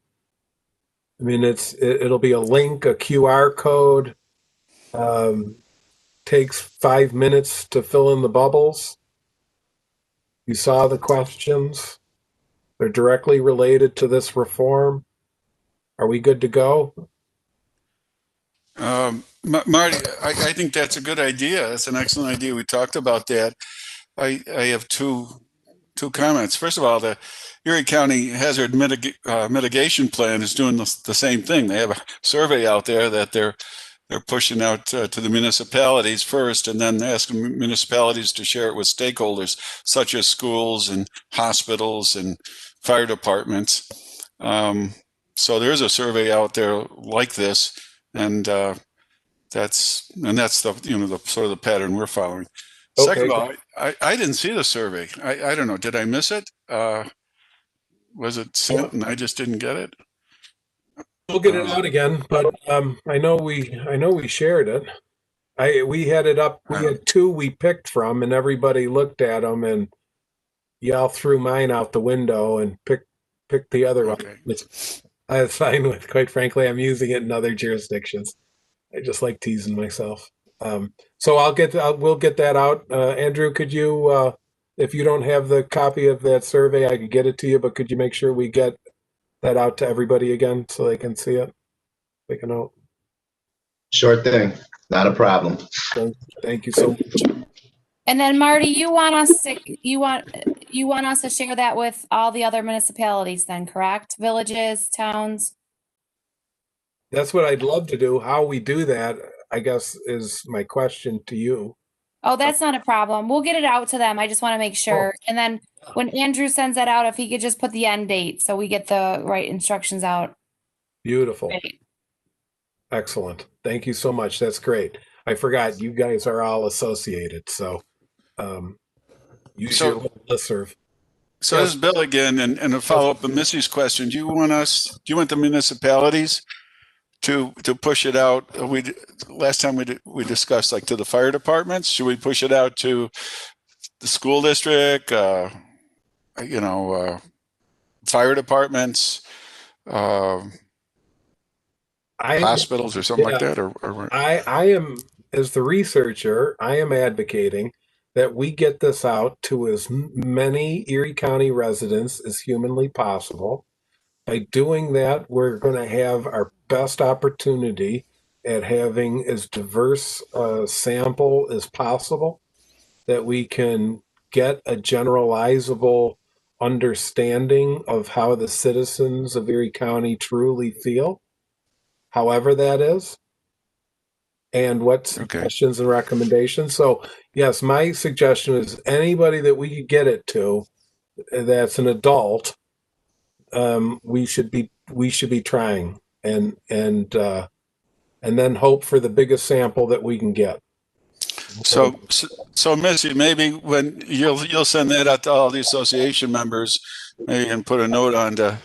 I mean, it'll be a link, a QR code. Takes 5 minutes to fill in the bubbles. You saw the questions. They're directly related to this reform. Are we good to go? Marty, I think that's a good idea. That's an excellent idea. We talked about that. I have two comments. First of all, the Erie County Hazard Mitigation Plan is doing the same thing. They have a survey out there that they're pushing out to the municipalities first, and then asking municipalities to share it with stakeholders such as schools and hospitals and fire departments. So there's a survey out there like this, and that's the the sort of the pattern we're following. Okay. Second of all, I didn't see the survey. I don't know. Did I miss it? Was it sent and I just didn't get it? We'll get it out again, but I know we shared it. We had it up. We had two we picked from, and everybody looked at them, and y'all threw mine out the window and picked the other one, which I was fine with. Quite frankly, I'm using it in other jurisdictions. I just like teasing myself. So we'll get that out. Andrew, could you, if you don't have the copy of that survey, I could get it to you, but could you make sure we get that out to everybody again so they can see it? Make a note. Sure thing. Not a problem. Thank you so much. And then Marty, you want us to share that with all the other municipalities then, correct? Villages, towns? That's what I'd love to do. How we do that, I guess, is my question to you. Oh, that's not a problem. We'll get it out to them. I just want to make sure. And then when Andrew sends that out, if he could just put the end date so we get the right instructions out. Beautiful. Great. Excellent. Thank you so much. That's great. I forgot you guys are all associated, so use your little listserv. So this is Bill again, and a follow-up on Missy's question. Do you want the municipalities to push it out? Last time we discussed like to the fire departments. Should we push it out to the school district? Fire departments, hospitals, or something like that. Or I am, as the researcher, I am advocating that we get this out to as many Erie County residents as humanly possible. By doing that, we're going to have our best opportunity at having as diverse a sample as possible, that we can get a generalizable understanding of how the citizens of Erie County truly feel, however that is, and what suggestions and recommendations. So yes, my suggestion is anybody that we could get it to that's an adult, we should be trying and then hope for the biggest sample that we can get. So Missy, maybe when you'll send that out to all the association members, maybe, and put a note on to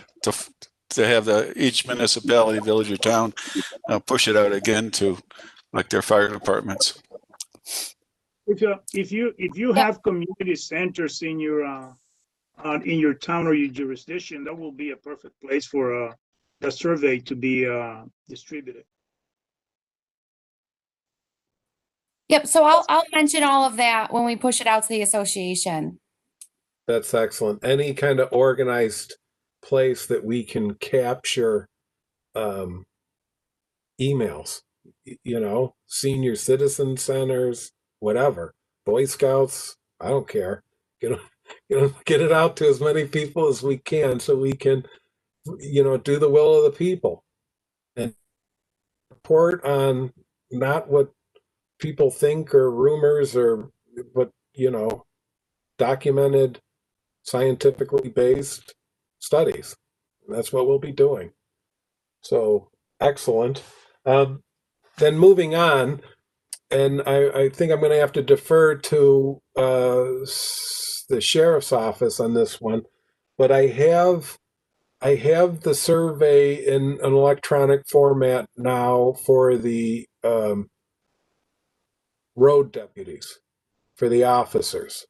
have each municipality, village, or town push it out again to like their fire departments. If you have community centers in your town or your jurisdiction, that will be a perfect place for the survey to be distributed. Yep. So I'll mention all of that when we push it out to the association. That's excellent. Any kind of organized place that we can capture emails, senior citizen centers, whatever, Boy Scouts, I don't care. Get it out to as many people as we can so we can, do the will of the people and report on not what people think or rumors but documented, scientifically based studies. And that's what we'll be doing. So excellent. Then moving on, and I think I'm going to have to defer to the sheriff's office on this one, but I have the survey in an electronic format now for the road deputies, for the officers,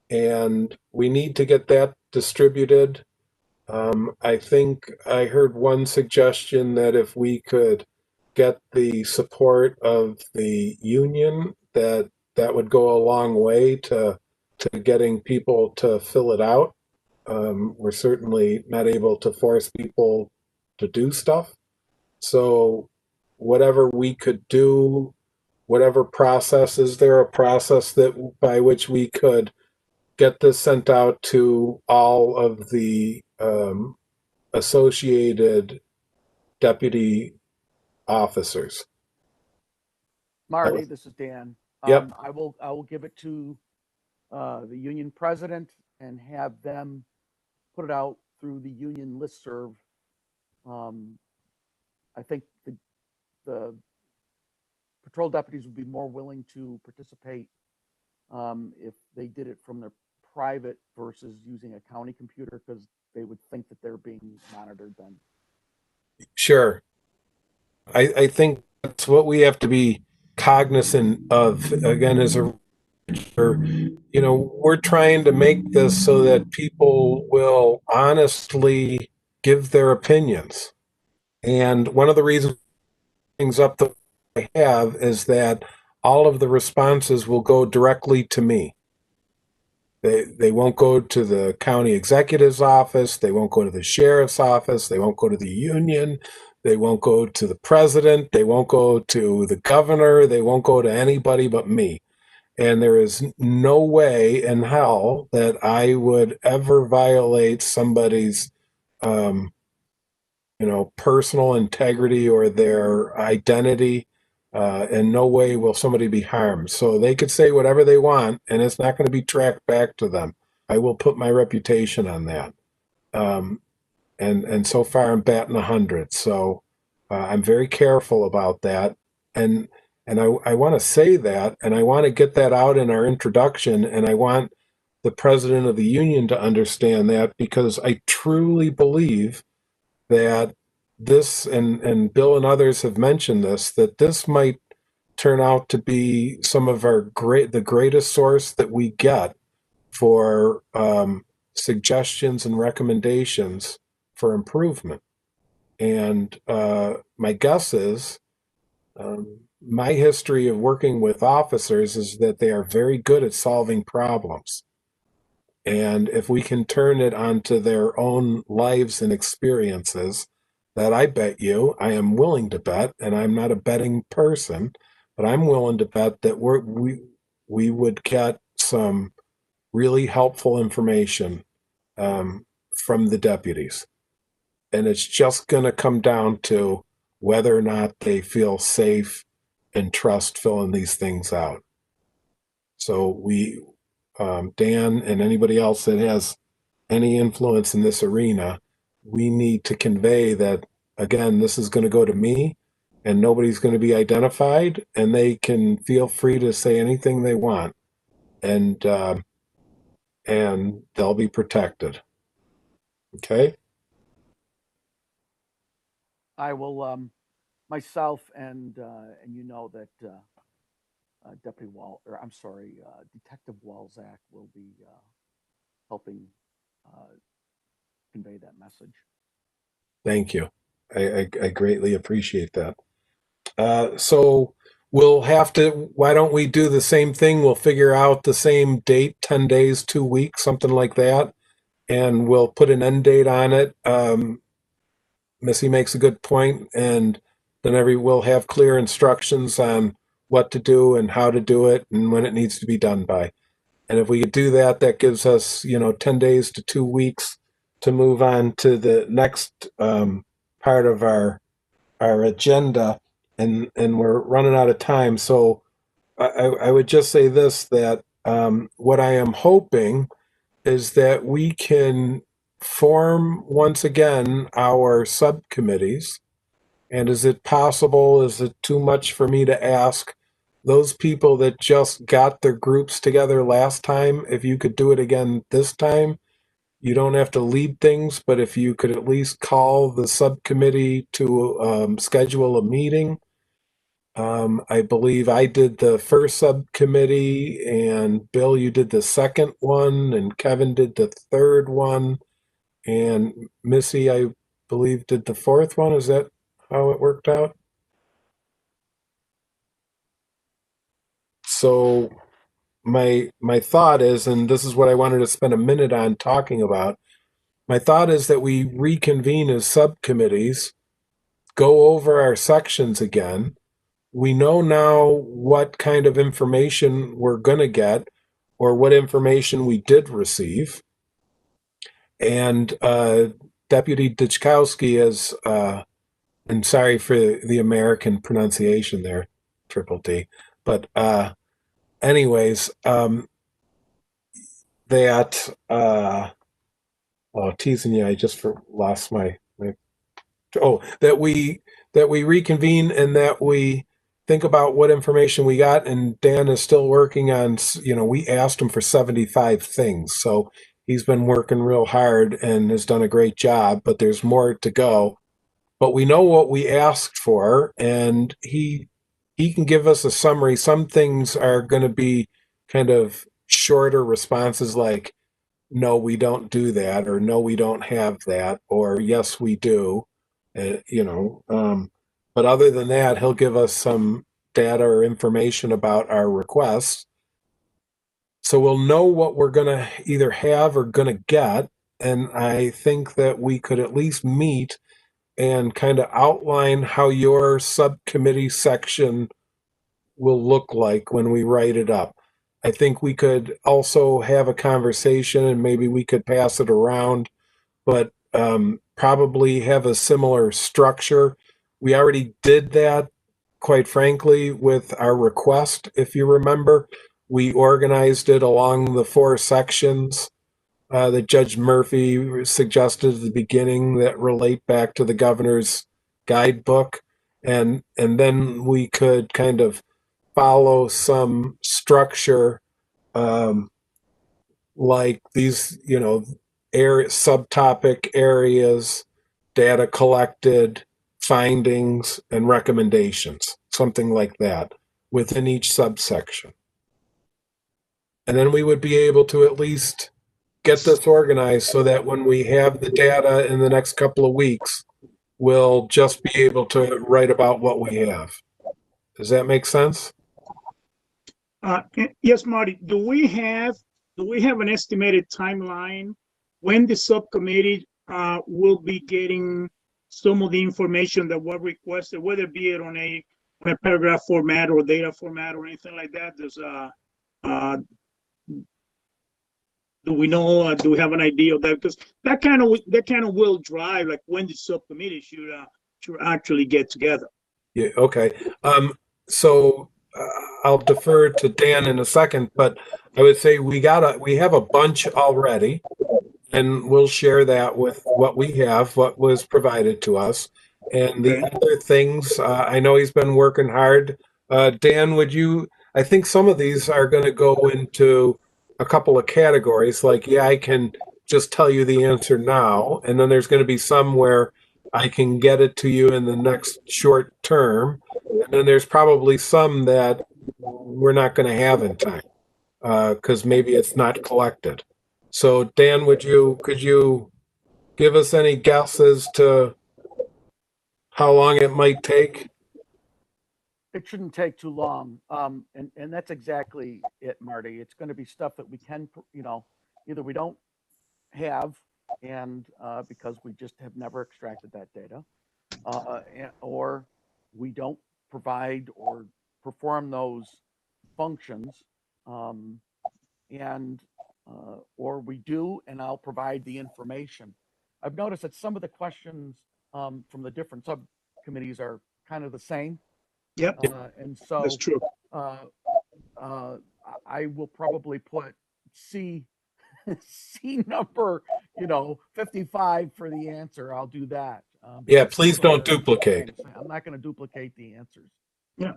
and we need to get that distributed. I think I heard one suggestion that if we could get the support of the union, that would go a long way to getting people to fill it out. we're certainly not able to force people to do stuff. So whatever we could do, whatever process, is there a process that by which we could get this sent out to all of the associated deputy officers? Marty, this is Dan. Yep. I will give it to the union president and have them put it out through the union listserv. I think the patrol deputies would be more willing to participate if they did it from their private versus using a county computer, because they would think that they're being monitored then. Sure. I think that's what we have to be cognizant of, again, as a, we're trying to make this so that people will honestly give their opinions. And one of the reasons things up that I have is that all of the responses will go directly to me. They won't go to the county executive's office. They won't go to the sheriff's office. They won't go to the union. They won't go to the president. They won't go to the governor. They won't go to anybody but me. And there is no way in hell that I would ever violate somebody's, personal integrity or their identity. In no way will somebody be harmed. So they could say whatever they want, and it's not going to be tracked back to them. I will put my reputation on that. And so far I'm batting 100. So I'm very careful about that. And I want to say that, and I want to get that out in our introduction, and I want the president of the union to understand that, because I truly believe that this, and Bill and others have mentioned this, that this might turn out to be some of the greatest source that we get for suggestions and recommendations for improvement. And my guess is, my history of working with officers is that they are very good at solving problems. And if we can turn it onto their own lives and experiences, that I I am willing to bet, and I'm not a betting person, but I'm willing to bet that we would get some really helpful information from the deputies. And it's just going to come down to whether or not they feel safe and trust filling these things out. So Dan and anybody else that has any influence in this arena, we need to convey that, again, this is going to go to me and nobody's going to be identified, and they can feel free to say anything they want, and they'll be protected. Okay? I will myself and that Deputy Detective Walzak will be helping convey that message. Thank you. I greatly appreciate that. So we'll have to, why don't we do the same thing? We'll figure out the same date, 10 days, 2 weeks, something like that. And we'll put an end date on it. Missy makes a good point, and then we'll have clear instructions on what to do and how to do it and when it needs to be done by. And if we could do that, that gives us, 10 days to 2 weeks to move on to the next part of our agenda, and we're running out of time. So I would just say this, that what I am hoping is that we can form once again our subcommittees. And is it possible, is it too much for me to ask those people that just got their groups together last time, if you could do it again this time? You don't have to lead things, but if you could at least call the subcommittee to schedule a meeting. I believe I did the first subcommittee, and Bill, you did the second one, and Kevin did the third one, and Missy, I believe, did the fourth one. Is that how it worked out? So my thought is, and this is what I wanted to spend a minute on talking about, my thought is that we reconvene as subcommittees, go over our sections again. We know now what kind of information we're going to get or what information we did receive. And Deputy Ditchkowski is, and sorry for the American pronunciation there, Triple D. But anyways, that, teasing you, I just lost my that we reconvene and that we think about what information we got. And Dan is still working on, we asked him for 75 things, so he's been working real hard and has done a great job, but there's more to go. But we know what we asked for, and he can give us a summary. Some things are going to be kind of shorter responses, like no, we don't do that, or no, we don't have that, or yes, we do. But other than that, he'll give us some data or information about our requests. So we'll know what we're going to either have or going to get. And I think that we could at least meet and kind of outline how your subcommittee section will look like when we write it up. I think we could also have a conversation and maybe we could pass it around, but probably have a similar structure. We already did that, quite frankly, with our request. If you remember, we organized it along the 4 sections that Judge Murphy suggested at the beginning that relate back to the governor's guidebook. And then we could kind of follow some structure, like these, subtopic areas, data collected, findings, and recommendations, something like that within each subsection. And then we would be able to at least get this organized so that when we have the data in the next couple of weeks, we'll just be able to write about what we have. Does that make sense? Yes, Marty. Do we have an estimated timeline when the subcommittee will be getting some of the information that was requested, whether it be it on a paragraph format or data format or anything like that? Do we know? Do we have an idea of that? Because that kind of will drive like when the subcommittee should actually get together. Yeah. Okay. So I'll defer to Dan in a second, but I would say we have a bunch already, and we'll share that with what we have, what was provided to us, and the other things. I know he's been working hard. Dan, I think some of these are going to go into a couple of categories, like, yeah, I can just tell you the answer now, and then there's going to be some where I can get it to you in the next short term, and then there's probably some that we're not going to have in time because maybe it's not collected. So Dan, could you give us any guesses to how long it might take? It shouldn't take too long. And that's exactly it, Marty. It's going to be stuff that we can, either we don't have, and because we just have never extracted that data, or we don't provide or perform those functions, or we do, and I'll provide the information. I've noticed that some of the questions from the different subcommittees are kind of the same. Yep. And so That's true. I will probably put C number, 55 for the answer. I'll do that. Yeah, please don't duplicate. I'm not going to duplicate the answers. Yeah.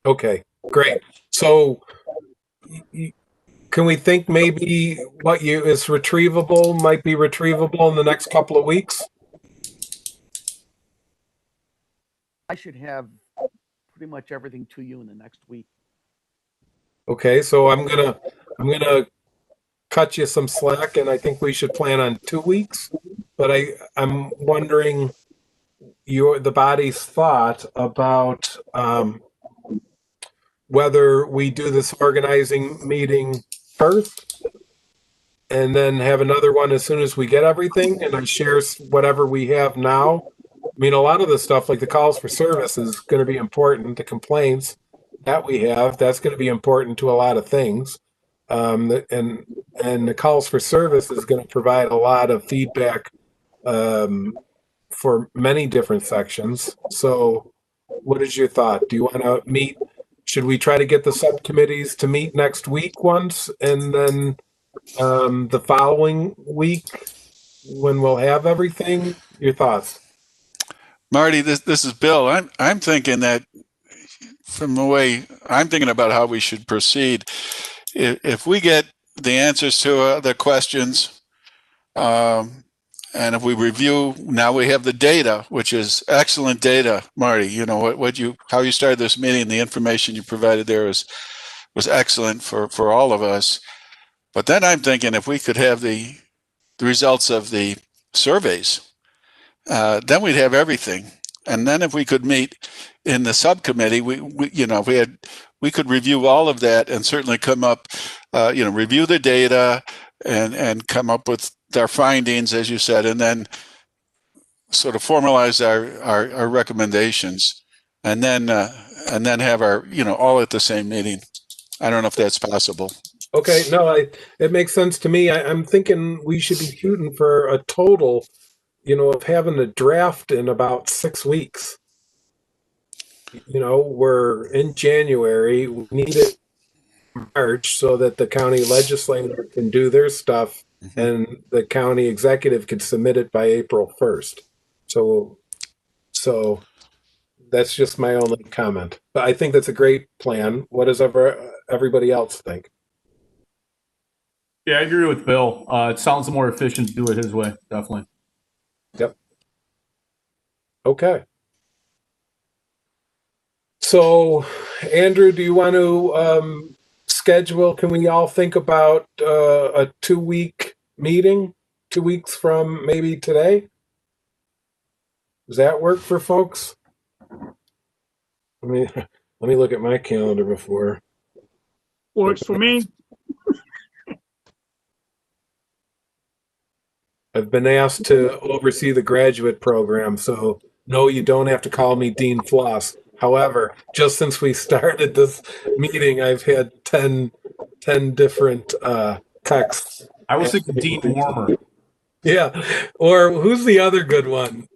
Okay, great. So can we think maybe what is retrievable might be retrievable in the next couple of weeks? I should have pretty much everything to you in the next week. Okay, so I'm gonna cut you some slack, and I think we should plan on 2 weeks. But I'm wondering the body's thought about whether we do this organizing meeting first and then have another one as soon as we get everything, and I share whatever we have now. I mean, a lot of the stuff like the calls for service is going to be important. The complaints that we have, that's going to be important to a lot of things. And the calls for service is going to provide a lot of feedback for many different sections. So what is your thought? Do you want to meet? Should we try to get the subcommittees to meet next week once, and then the following week when we'll have everything? Your thoughts? Marty, this is Bill. I'm thinking that from the way I'm thinking about how we should proceed, if we get the answers to the questions, and if we review, now we have the data, which is excellent data, Marty. You know how you started this meeting, the information you provided there was excellent for all of us. But then I'm thinking if we could have the results of the surveys, then we'd have everything. And then if we could meet in the subcommittee, we could review all of that and certainly come up, review the data and come up with our findings, as you said, and then sort of formalize our recommendations, and then have our all at the same meeting. I don't know if that's possible. Okay, no, it makes sense to me. I'm thinking we should be shooting for a total, of having a draft in about 6 weeks. We're in January. We need it in March so that the county legislature can do their stuff, and the county executive could submit it by April 1st. So that's just my only comment. But I think that's a great plan. What does everybody else think? Yeah, I agree with Bill. It sounds more efficient to do it his way, definitely. Yep. Okay. So, Andrew, do you want to schedule? Can we all think about a 2-week meeting? 2 weeks from maybe today? Does that work for folks? Let me look at my calendar before. Works for me. I've been asked to oversee the graduate program, so no, you don't have to call me Dean Floss. However, just since we started this meeting, I've had 10 different texts. I was thinking Dean Warmer. Yeah, or who's the other good one?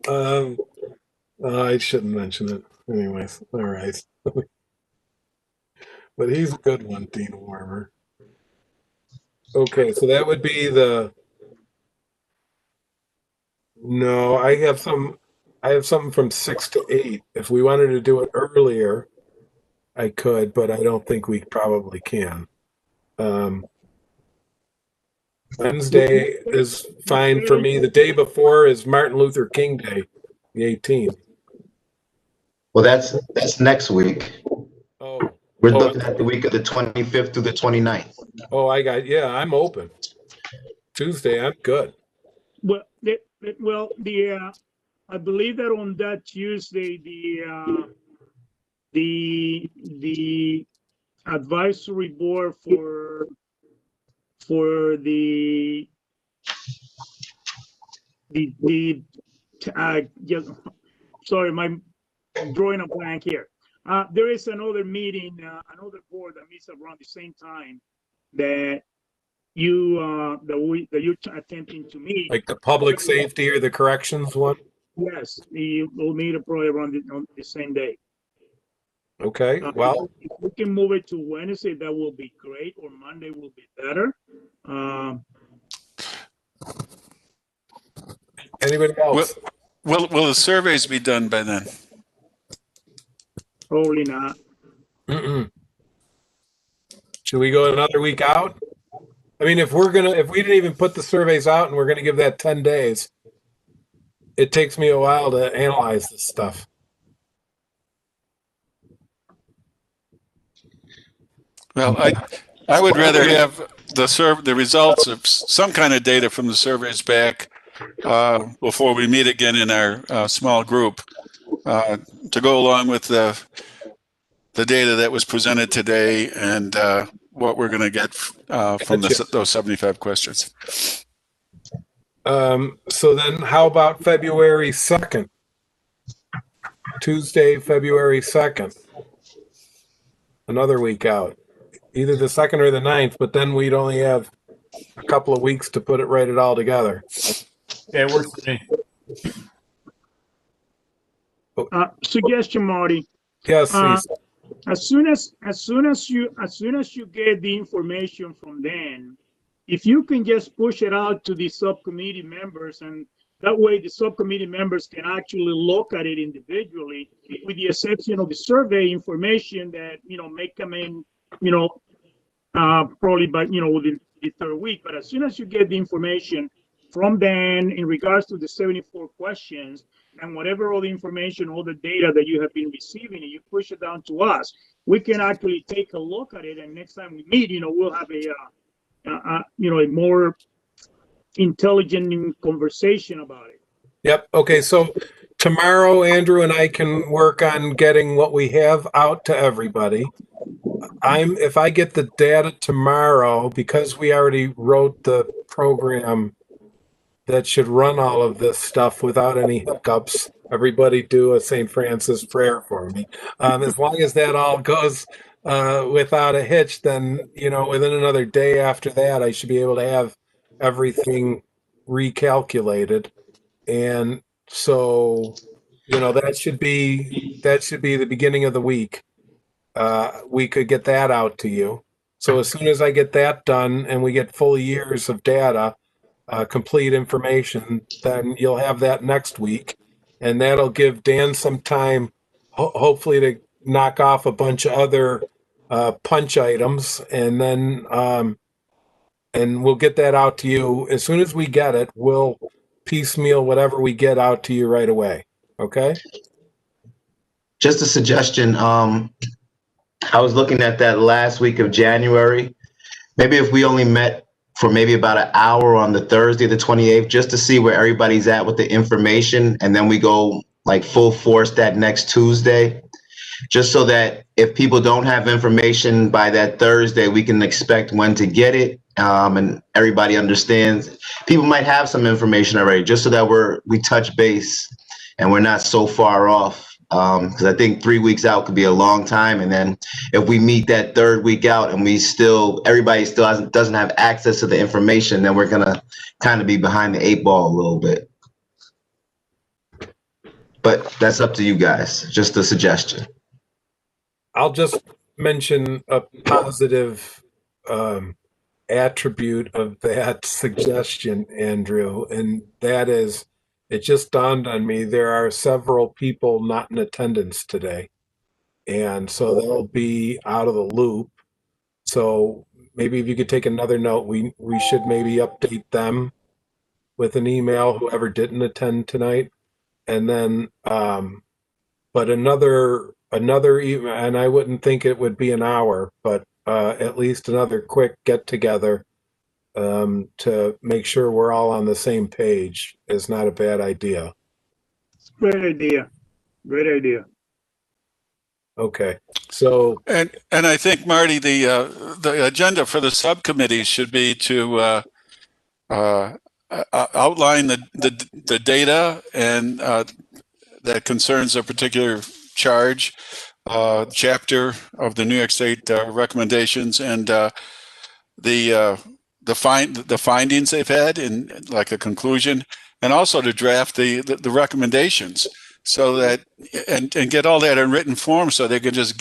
I shouldn't mention it. Anyways, all right. But he's a good one, Dean Warmer. Okay, so that would be No, I have something from 6 to 8. If we wanted to do it earlier, I could, but I don't think we probably can. Wednesday is fine for me. The day before is Martin Luther King Day, the 18th. Well, that's next week. Oh, We're looking at the week of the 25th through the 29th. Oh, I'm open. Tuesday, I'm good. Well, I believe that on that Tuesday, the advisory board for the sorry, I'm drawing a blank here. There is another meeting, another board that meets around the same time that you're attempting to meet. Like the public safety or the corrections one? Yes, we'll meet probably around on the same day. Okay, well. If we can move it to Wednesday, that will be great, or Monday will be better. Anybody else? Will the surveys be done by then? Probably not. Should we go another week out? I mean, if we didn't even put the surveys out and we're gonna give that 10 days, it takes me a while to analyze this stuff. Well, I would rather have the results of some kind of data from the surveys back before we meet again in our small group to go along with the data that was presented today, and what we're going to get from those 75 questions. So then how about February 2nd? Tuesday, February 2nd. Another week out. Either the 2nd or the 9th, but then we'd only have a couple of weeks to write it all together. Yeah, it works for me. Suggestion, Marty. Yes, please. As soon as you get the information from Dan, if you can just push it out to the subcommittee members, and that way the subcommittee members can actually look at it individually, with the exception of the survey information that may come in, probably by within the third week. But as soon as you get the information from Dan in regards to the 74 questions and whatever all the information, all the data that you have been receiving, and you push it down to us, we can actually take a look at it. And next time we meet, we'll have a more intelligent conversation about it. Yep. Okay. So tomorrow, Andrew and I can work on getting what we have out to everybody. If I get the data tomorrow, because we already wrote the program that should run all of this stuff without any hiccups. Everybody do a St. Francis prayer for me. As long as that all goes without a hitch, then, within another day after that, I should be able to have everything recalculated. And so, that should be the beginning of the week. We could get that out to you. So as soon as I get that done and we get full years of data, complete information, then you'll have that next week, and that'll give Dan some time, hopefully, to knock off a bunch of other punch items, and then and we'll get that out to you as soon as we get it. We'll piecemeal whatever we get out to you right away. Okay. Just a suggestion. I was looking at that last week of January. Maybe if we only met for maybe about an hour on the Thursday, the 28th, just to see where everybody's at with the information. And then we go like full force that next Tuesday, just so that if people don't have information by that Thursday, we can expect when to get it. And everybody understands. People might have some information already, just so that we touch base and we're not so far off. Because I think 3 weeks out could be a long time. And then if we meet that third week out and everybody still doesn't have access to the information, then we're going to kind of be behind the 8 ball a little bit. But that's up to you guys. Just a suggestion. I'll just mention a positive attribute of that suggestion, Andrew, and that is, it just dawned on me there are several people not in attendance today, and so they'll be out of the loop. So maybe if you could take another note, we should maybe update them with an email, whoever didn't attend tonight, and then but another email, and I wouldn't think it would be an hour, but at least another quick get together to make sure we're all on the same page is not a bad idea. Great idea. Great idea. Okay. So and I think, Marty, the agenda for the subcommittee should be to outline the data and that concerns a particular charge, chapter of the New York State recommendations, and the findings they've had in like a conclusion, and also to draft the recommendations, so that and get all that in written form so they can just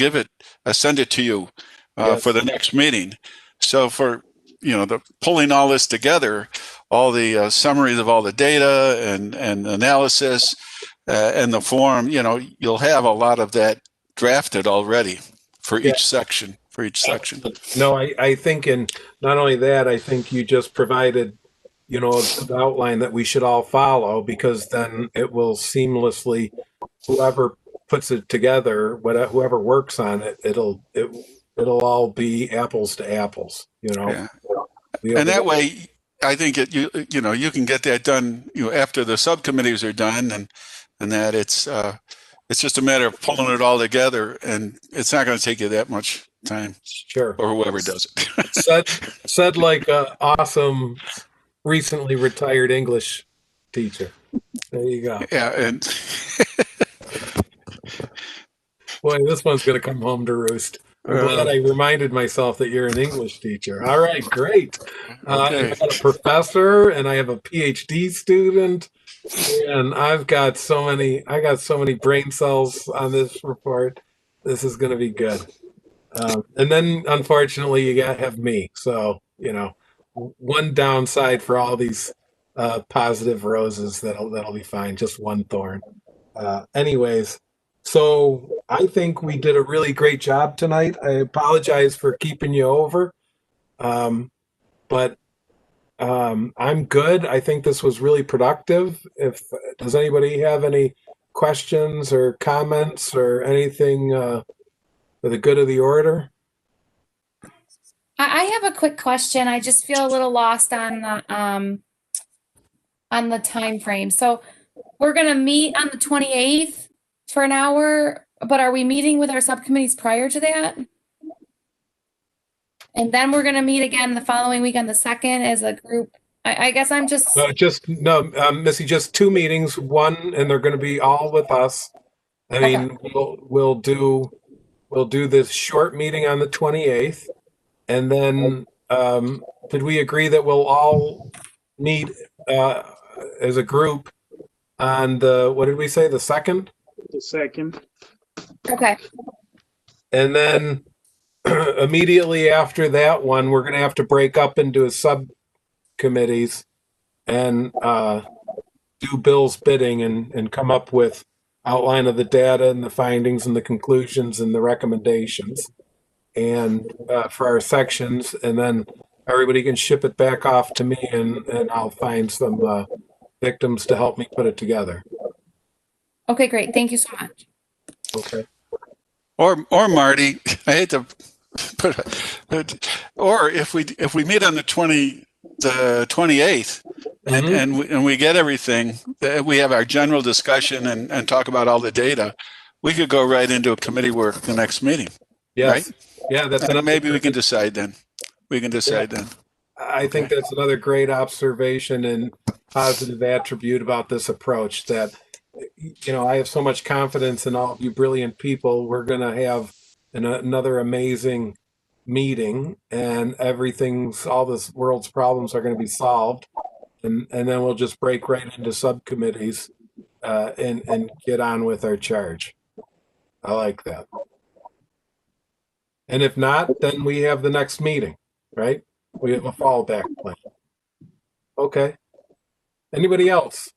send it to you for the next meeting. So for pulling all this together, all the summaries of all the data and analysis and the form, you'll have a lot of that drafted already for each section. No, I think, and not only that, I think you just provided, a good outline that we should all follow, because then it will seamlessly, whoever puts it together, whoever works on it, it'll all be apples to apples, Yeah. And that way, I think you can get that done, after the subcommittees are done, and that it's just a matter of pulling it all together, and it's not going to take you that much time, Sure. or whoever does it. Said like a awesome, recently retired English teacher. There you go. Yeah, and Boy, this one's going to come home to roost. I'm glad I reminded myself that you're an English teacher. All right, great. okay. I've got a professor and I have a PhD student, and I got so many brain cells on this report. This is going to be good. And then, unfortunately, you got to have me. So, one downside for all these positive roses that'll be fine. Just one thorn. Anyways, so I think we did a really great job tonight. I apologize for keeping you over, but I'm good. I think this was really productive. Does anybody have any questions or comments or anything for the good of the order? I have a quick question. I just feel a little lost on the time frame. So we're going to meet on the 28th for an hour, but are we meeting with our subcommittees prior to that? And then we're going to meet again the following week on the 2nd as a group. I guess I'm just. Missy, just 2 meetings, one, and they're going to be all with us. I mean, we'll do this short meeting on the 28th, and then did we agree that we'll all meet as a group on what did we say, the 2nd? The 2nd. Okay. And then immediately after that one, we're going to have to break up into subcommittees and do Bill's bidding and come up with outline of the data and the findings and the conclusions and the recommendations and for our sections, and then everybody can ship it back off to me and I'll find some victims to help me put it together. Okay, great. Thank you so much. Okay. Or Marty, I hate to put it, or if we meet on the 28th and we get everything, we have our general discussion and talk about all the data, we could go right into a committee work the next meeting. Yes. Right? Yeah, that's maybe we can decide then. Then. I think that's another great observation and positive attribute about this approach, that I have so much confidence in all of you brilliant people. We're going to have another amazing meeting, and all this world's problems are going to be solved, and then we'll just break right into subcommittees and get on with our charge. I like that. And if not, then we have the next meeting, right? We have a fallback plan. Okay. Anybody else?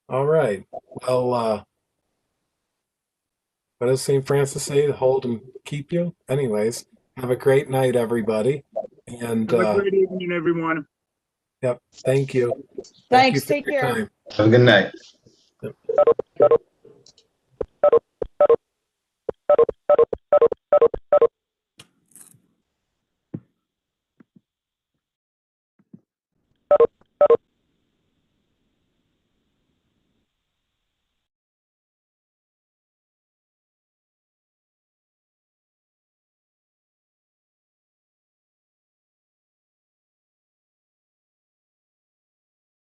All right. Well, what does St. Francis say? Hold and keep you? Anyways, have a great night, everybody. And have a great evening, everyone. Yep. Thank you. Thanks. Thank you for your time. Have a good night. Yep.